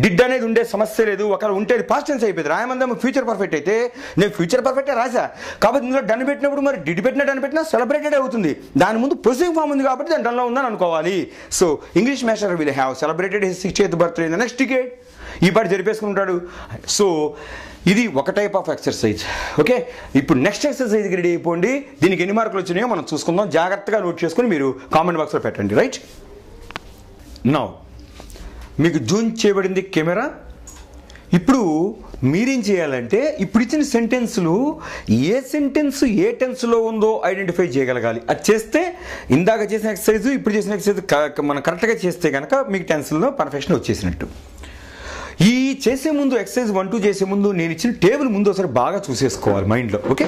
డిడ్ అనేది ఉండే సమస్య లేదు. ఒకవేళ ఉంటే పాస్ట్ టెన్స్ అయిపోయింది. రాయమందం ఫ్యూచర్ పర్ఫెక్ట్ అయితే నేను ఫ్యూచర్ పర్ఫెక్టే రాసా కాబట్టి ఇందులో డన్ పెట్టినప్పుడు మరి డిడ్ పెట్టినా డన్ పెట్టినా సెలబ్రేటెడ్ అవుతుంది. దాని ముందు పొజిటింగ్ ఫామ్ ఉంది కాబట్టి దాని డన్లో ఉందని అనుకోవాలి. So English master will have celebrated his 60th birthday in the next decade. ఈ పాటి జరిపేసుకుంటాడు. సో ఇది ఒక టైప్ ఆఫ్ ఎక్సర్సైజ్. ఓకే, ఇప్పుడు నెక్స్ట్ ఎక్సర్సైజ్కి రెడీ అయిపోండి. దీనికి ఎన్ని మార్కులు వచ్చినాయో మనం చూసుకుందాం. జాగ్రత్తగా నోట్ చేసుకుని మీరు కామెంట్ బాక్స్లో పెట్టండి. రైట్ నౌ మీకు జూమ్ చేయబడింది కెమెరా. ఇప్పుడు మీరేం చేయాలంటే ఇప్పుడు ఇచ్చిన సెంటెన్స్లు ఏ సెంటెన్స్ ఏ టెన్స్లో ఉందో ఐడెంటిఫై చేయగలగాలి. అది చేస్తే ఇందాక చేసిన ఎక్సర్సైజ్ ఇప్పుడు చేసిన ఎక్సర్సైజ్ మనం కరెక్ట్గా చేస్తే కనుక మీకు టెన్స్లో పర్ఫెక్షన్ వచ్చేసినట్టు. ఈ చేసే ముందు ఎక్సర్సైజ్ 1, 2 చేసే ముందు నేను ఇచ్చిన టేబుల్ ముందు ఒకసారి బాగా చూసేసుకోవాలి మైండ్లో. ఓకే,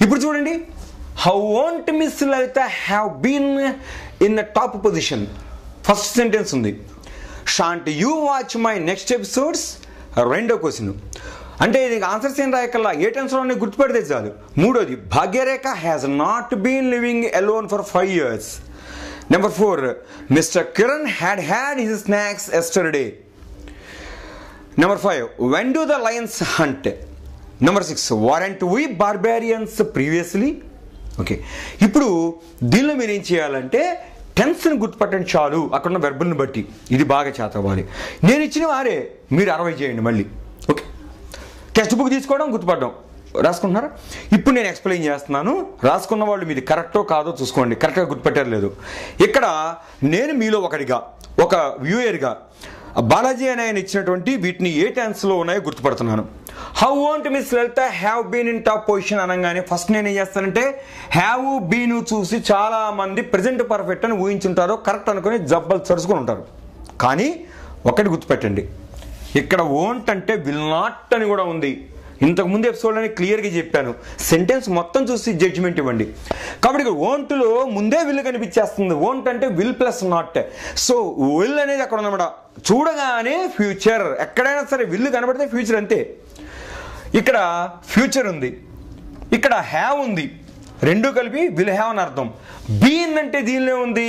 ఇప్పుడు చూడండి. How want Miss Lalitha have been in the top position. First sentence ఉంది. Shan't you watch my next episodes. రెండో క్వశ్చన్ అంటే దీనికి ఆన్సర్స్ ఏం రాయకల్లా, ఏ టెన్స్లోనే గుర్తుపెడితే చాలు. మూడోది, Bhagyarekha has not been living alone for 5 years. Number 4, mister Kiran had his snacks yesterday. Number 5, when do the lions hunt? Number 6, weren't we barbarians previously? Okay, ఇప్పుడు దీనిలో మీరు ఏం చేయాలంటే టెన్స్ని గుర్తుపట్టండి చాలు, అక్కడున్న వెర్బుల్ని బట్టి. ఇది బాగా చేతవ్వాలి. నేను ఇచ్చిన వారే మీరు 60 చేయండి మళ్ళీ. ఓకే, టెక్స్ట్ బుక్ తీసుకోవడం గుర్తుపట్టడం రాసుకుంటున్నారా. ఇప్పుడు నేను ఎక్స్ప్లెయిన్ చేస్తున్నాను. రాసుకున్న వాళ్ళు మీది కరెక్టో కాదో చూసుకోండి, కరెక్ట్గా గుర్తుపెట్టారు లేదు. ఇక్కడ నేను మీలో ఒకటిగా ఒక వ్యూయర్గా బాలాజీ అని ఆయన ఇచ్చినటువంటి వీటిని ఏ టెన్స్లో ఉన్నాయో గుర్తుపడుతున్నాను. How won't Miss Lalitha have been in top position అనగానే ఫస్ట్ నేను ఏం చేస్తానంటే హ్యావ్ బీన్ చూసి చాలా మంది ప్రెజెంట్ పర్ఫెక్ట్ అని ఊహించుంటారు, కరెక్ట్ అనుకుని జబ్బలు చరుచుకొని ఉంటారు. కానీ ఒకటి గుర్తుపెట్టండి, ఇక్కడ వోంట్ అంటే విల్ నాట్ అని కూడా ఉంది. ఇంతకుముందు ఎపిసోడ్లోనే క్లియర్గా చెప్పాను, సెంటెన్స్ మొత్తం చూసి జడ్జిమెంట్ ఇవ్వండి. కాబట్టి ఇక్కడ వోంట్లో ముందే విల్ కనిపించేస్తుంది. వోంట్ అంటే will plus not. So will అనేది అక్కడ ఉందన్నమాట. చూడగానే ఫ్యూచర్, ఎక్కడైనా సరే విల్ కనబడితే ఫ్యూచర్ అంతే. ఇక్కడ ఫ్యూచర్ ఉంది, ఇక్కడ హ్యావ్ ఉంది, రెండు కలిపి విల్ హ్యావ్ అని అర్థం. బీన్ అంటే దీనిలో ఉంది,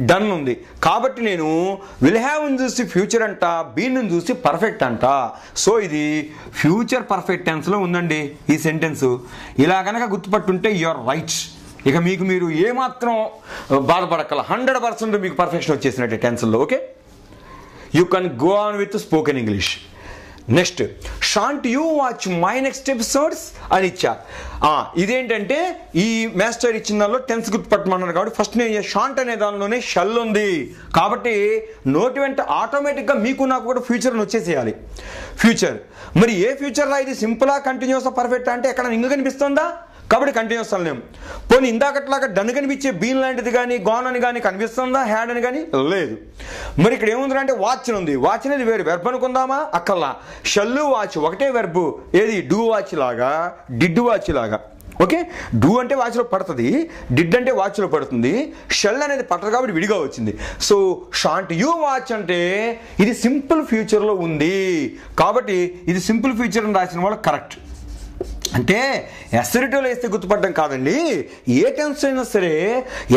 డన్ ఉంది. కాబట్టి నేను విల్ హ్యావ్ చూసి ఫ్యూచర్ అంట, బీన్ చూసి పర్ఫెక్ట్ అంట. సో ఇది ఫ్యూచర్ పర్ఫెక్ట్ టెన్స్లో ఉందండి ఈ సెంటెన్స్. ఇలా కనుక గుర్తుపట్టుంటే యూఆర్ రైట్. ఇక మీరు ఏమాత్రం బాధపడక్కల, 100% మీకు పర్ఫెక్షన్ వచ్చేసినట్టే టెన్స్లో. Okay, you can go on with spoken English. Next, shan't you watch my next episodes అని ఇచ్చా. ఇదేంటంటే ఈ మాస్టర్ ఇచ్చిన దానిలో టెన్స్ గుర్తుపట్టమన్నారు కాబట్టి ఫస్ట్ నేను షాంట్ అనే దానిలోనే షల్ ఉంది. కాబట్టి నోటి వెంట ఆటోమేటిక్గా మీకు నాకు కూడా ఫ్యూచర్ అని వచ్చేసేయాలి. ఫ్యూచర్ మరి ఏ ఫ్యూచర్ రా, ఇది సింపులా కంటిన్యూస్ పర్ఫెక్ట్ అంటే ఎక్కడ ఇంక కనిపిస్తుందా? కాబట్టి కంటిన్యూస్ అనలేము. పోనీ ఇందాకట్లాగా డన్ కనిపించే బీన్ లాంటిది కానీ గాన్ అని కానీ కనిపిస్తుందా? హ్యాడ్ అని కానీ లేదు. మరి ఇక్కడ ఏముంది అంటే వాచ్ ఉంది. వాచ్ అనేది వేరు వెర్బ్ అనుకుందామా? అక్కల్లా. షల్లు వాచ్ ఒకటే వెర్బు. ఏది? డూ వాచ్ లాగా, డిడ్ వాచ్ లాగా. ఓకే, డూ అంటే వాచ్లో పడుతుంది, డిడ్ అంటే వాచ్లో పడుతుంది, షెల్ అనేది పట్టదు కాబట్టి విడిగా వచ్చింది. సో షాంట్ యూ వాచ్ అంటే ఇది సింపుల్ ఫ్యూచర్లో ఉంది కాబట్టి ఇది సింపుల్ ఫ్యూచర్ అని రాసిన వాళ్ళు కరెక్ట్. అంటే ఎస్సరిటీలో వేస్తే గుర్తుపట్టడం కాదండి, ఏ టెన్స్ అయినా సరే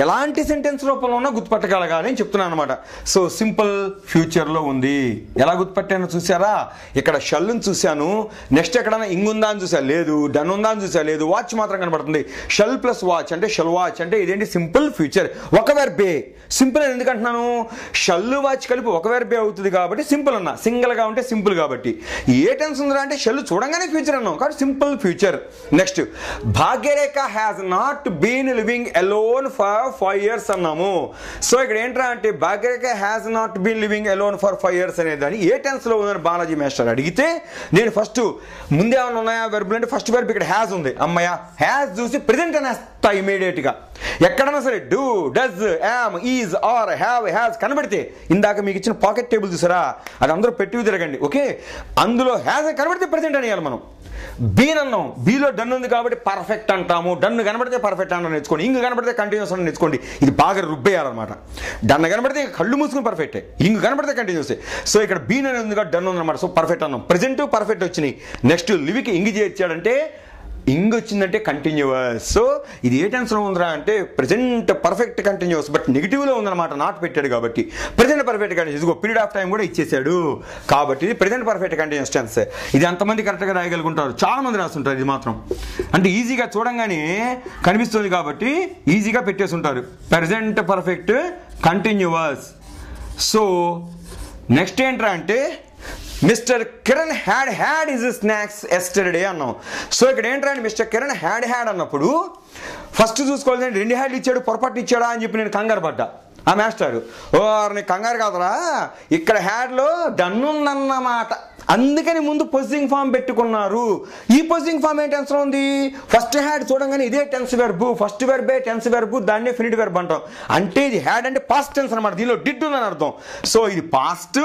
ఎలాంటి సెంటెన్స్ రూపంలో ఉన్నా గుర్తుపట్టగలగాలి అని చెప్తున్నాను అనమాట. సో సింపుల్ ఫ్యూచర్లో ఉంది. ఎలా గుర్తుపట్టానో చూసారా? ఇక్కడ షల్ని చూశాను, నెక్స్ట్ ఎక్కడైనా ఇంగుందా అని చూసా, లేదు. డన్ ఉందా అని చూసా, లేదు. వాచ్ మాత్రం కనబడుతుంది. షల్ ప్లస్ వాచ్ అంటే షల్ వాచ్ అంటే ఇదేంటి? సింపుల్ ఫ్యూచర్, ఒక వెర్బే. సింపుల్ అని ఎందుకంటున్నాను? షల్ వాచ్ కలిపి ఒక వెర్బే అవుతుంది కాబట్టి సింపుల్ అన్నా. సింగిల్గా ఉంటే సింపుల్ కాబట్టి. ఏ టెన్స్ ఉందా అంటే షల్ చూడంగానే ఫ్యూచర్ అన్నాం కాబట్టి simple future. Next, Bhagyarekha has not been living alone for 5 years అన్నాము. సో ఇక్కడ ఏంట్రా అంటే Bhagyarekha has not been living alone for 5 years అనేదాన్ని ఏ టెన్స్లో ఉందని బాలాజీ మాస్టర్ అడిగితే నేను ఫస్ట్ ముందే ఏమైనా ఉన్నాయా వెర్బులు అంటే ఫస్ట్ వెర్బ్ ఇక్కడ హ్యాస్ ఉంది. అమ్మయ్య, హ్యాస్ చూసి ప్రెజెంట్ అనేస్తా ఇమీడియట్గా. ఎక్కడన్నా సరే do, does, am, is, are, have, has కనబడితే ఇందాక మీకు ఇచ్చిన పాకెట్ టేబుల్ చూసారా, అది అందరూ పెట్టి తిరగండి. ఓకే, అందులో హ్యాస్ కనబడితే ప్రెజెంట్ అనేయాలి మనం. బీన్ అన్నాం, బీలో డన్ ఉంది కాబట్టి పర్ఫెక్ట్ అంటాము. డన్ కనబడితే పర్ఫెక్ట్ అన్న నేర్చుకోండి, ఇంక కనబడితే కంటిన్యూస్ అని నేర్చుకోండి. ఇది బాగా రుబ్బేయాలన్నమాట. డన్ కనబడితే కళ్ళు మూసుకుని పర్ఫెక్టే, ఇంక కనబడితే కంటిన్యూసే. సో ఇక్కడ బీన్ అనేది ఉంది కాబట్టి డన్ ఉందన్నమాట. సో పర్ఫెక్ట్ అన్నాం. ప్రెజెంట్ పర్ఫెక్ట్ వచ్చినాయి. నెక్స్ట్ లివికి ఇంగి చేర్చాడంటే ఇంగ్ వచ్చిందంటే కంటిన్యూస్. సో ఇది ఏ టెన్స్లో ఉందిరా అంటే ప్రెజెంట్ పర్ఫెక్ట్ కంటిన్యూస్, బట్ నెగిటివ్లో ఉందన్నమాట. నాట్ పెట్టాడు కాబట్టి ప్రెజెంట్ పర్ఫెక్ట్ కంటిన్యూస్. ఇదిగో పీరియడ్ ఆఫ్ టైం కూడా ఇచ్చేసాడు కాబట్టి ఇది ప్రెజెంట్ పర్ఫెక్ట్ కంటిన్యూస్ టెన్స్. ఇది ఎంతమంది కరెక్ట్గా రాయగలుగుంటారు? చాలా మంది రాస్తుంటారు. ఇది మాత్రం అంటే ఈజీగా చూడంగానే కనిపిస్తుంది కాబట్టి ఈజీగా పెట్టేసి ఉంటారు. Present perfect continuous. So next ఏంట్రా అంటే mister Kiran had his snacks yesterday అన్నాం. సో ఇక్కడ ఏంటంటే మిస్టర్ కిరణ్ హ్యాడ్ అన్నప్పుడు ఫస్ట్ చూసుకోవాలి, 2 హ్యాడ్లు ఇచ్చాడు, పొరపాటు ఇచ్చాడా అని చెప్పి నేను కంగారు పడ్డా. ఆ మాస్టర్ నీకు కంగారు కాదురా, ఇక్కడ హ్యాడ్లో డన్ ఉందన్నమాట, అందుకని ముందు పొజిటింగ్ ఫామ్ పెట్టుకున్నారు. ఈ పొజిటింగ్ ఫామ్ ఏ టెన్స్లో ఉంది? ఫస్ట్ హ్యాడ్ చూడంగానే ఇదే టెన్స్ వెర్బు, ఫస్ట్ వెర్బే టెన్స్ వెర్బు, దాన్నే ఫినిట్ వెర్బ్ అంటాం. అంటే ఇది హ్యాడ్ అంటే పాస్ట్ టెన్స్ అనమాట. దీనిలో డిడ్ ఉందని అర్థం. సో ఇది పాస్ట్,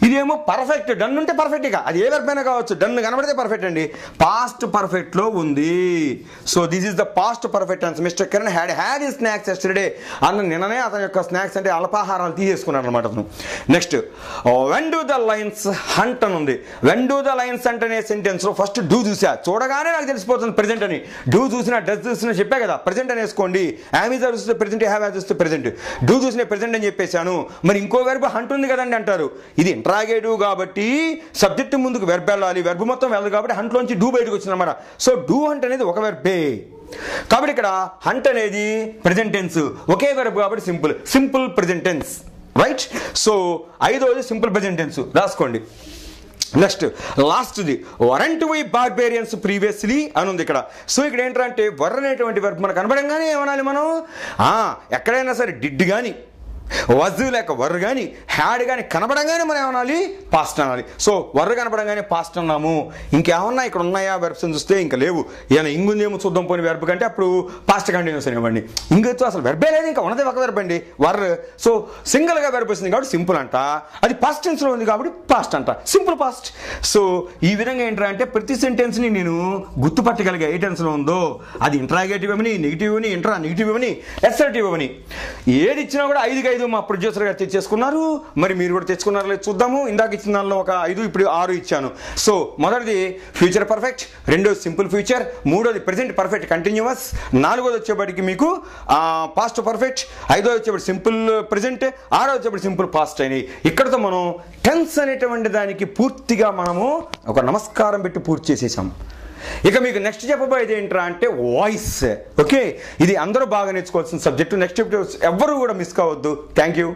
ఇదేమో పర్ఫెక్ట్. డన్ ఉంటే పర్ఫెక్ట్, ఇక అది ఏ వెర్బ్ అయినా కావచ్చు. డన్ కనబడితే పర్ఫెక్ట్ అండి. పాస్ట్ పర్ఫెక్ట్లో ఉంది. So this is the past perfect tense. Mister Kiran had his snacks yesterday అన్న నిన్ననే అతని యొక్క స్నాక్స్ అంటే అల్పాహారాలు తీసేసుకున్నాడు అనమాట అతను. Next, when do the Lions hunt అని ఉంది. When do the Lions hunt అనే సెంటెన్స్లో ఫస్ట్ డూ చూసా, చూడగానే నాకు తెలిసిపోతుంది ప్రెజెంట్ అని. డూ చూసినా డస్ చూసినా చెప్పా కదా ప్రెజెంట్ అనేసుకోండి. యామిజా చూస్తే ప్రెజెంట్, హ్యావ్ చూస్తే ప్రెజెంట్, డూ చూసిన ప్రెజెంట్ అని చెప్పేశాను. మరి ఇంకో వెర్బ్ హంట్ ఉంది కదండి అంటారు. ఇది ఇంట్రాగేటివ్ కాబట్టి సబ్జెక్ట్ ముందుకు వెర్బ్ వెళ్ళాలి, వెర్బ్ మొత్తం వెళ్ళదు కాబట్టి హంట్లోంచి డూ బయటకు వచ్చింది అనమాట. సో డూ హంట్ అనేది ఒక వెర్బే కాబట్టి ఇక్కడ హంట్ అనేది ప్రెజెంట్ టెన్స్, ఒకే వెర్బ్ కాబట్టి simple present tense. Right. So 5వది సింపుల్ ప్రెజెంట్ టెన్స్ రాసుకోండి. నెక్స్ట్ లాస్ట్ది వరంట్ వి బార్బేరియన్స్ ప్రీవియస్లీ అని ఉంది ఇక్కడ. సో ఇక్కడ ఏంటంటే వర్ అనేటువంటి వెర్బ్ మనకు కనబడంగానే ఏమనాలి మనం? ఎక్కడైనా సరే డిడ్ కానీ వజ్ లేక వర్రు కానీ హ్యాడ్ కానీ కనపడంగానే మనం ఏమనాలి? పాస్ట్ అనాలి. సో వర్రు కనపడంగానే పాస్ట్ అన్నాము. ఇంకేమన్నా ఇక్కడ ఉన్నాయా వెర్బ్స్ అని చూస్తే ఇంకా లేవు. ఏమైనా ఇంగుందేమో చూద్దాం పోని వెర్బ్ కంటే అప్పుడు పాస్ట్ కంటిన్యూస్ అనేవ్వండి. ఇంకొచ్చు అసలు వెర్బే లేదు, ఇంకా ఉన్నదే ఒక వెర్బ్ అండి వర్రు. సో సింగిల్గా వెర్బ్ వస్తుంది కాబట్టి సింపుల్ అంట, అది పాస్ట్ టెన్స్లో ఉంది కాబట్టి పాస్ట్ అంట, సింపుల్ పాస్ట్. సో ఈ విధంగా ఏంటంటే ప్రతి సెంటెన్స్ని నేను గుర్తుపట్టగలిగా ఏ టెన్స్లో ఉందో. అది ఇంట్రాగేటివ్ అని, నెగిటివ్ అని, నెగిటివ్ అని, ఎస్సర్టివ్ అని, ఏది ఇచ్చినా కూడా 5కి 5 మా ప్రొడ్యూసర్ గారు తెచ్చేసుకున్నారు. మరి మీరు కూడా తెచ్చుకున్నారో లేదు చూద్దాము. ఇందాక ఇచ్చిన దానిలో ఒక 5, ఇప్పుడు 6 ఇచ్చాను. సో మొదటిది ఫ్యూచర్ పర్ఫెక్ట్, రెండోది సింపుల్ ఫ్యూచర్, మూడోది ప్రెజెంట్ పర్ఫెక్ట్ కంటిన్యూస్, నాలుగోది వచ్చేప్పటికి మీకు పాస్ట్ పర్ఫెక్ట్, ఐదోది వచ్చేప్పటి సింపుల్ ప్రెజెంట్, ఆరోది వచ్చేప్పటి సింపుల్ పాస్ట్ అయినాయి. ఇక్కడతో మనం టెన్స్ అనేటువంటి దానికి పూర్తిగా మనము ఒక నమస్కారం పెట్టి పూర్తి చేసేసాం. ఇక మీకు నెక్స్ట్ చెప్పబోయేది ఏంట్రా అంటే వాయిస్. ఓకే, ఇది అందరూ బాగా నేర్చుకోవాల్సిన సబ్జెక్టు. నెక్స్ట్ ఎవ్వరూ కూడా మిస్ కావద్దు. Thank you.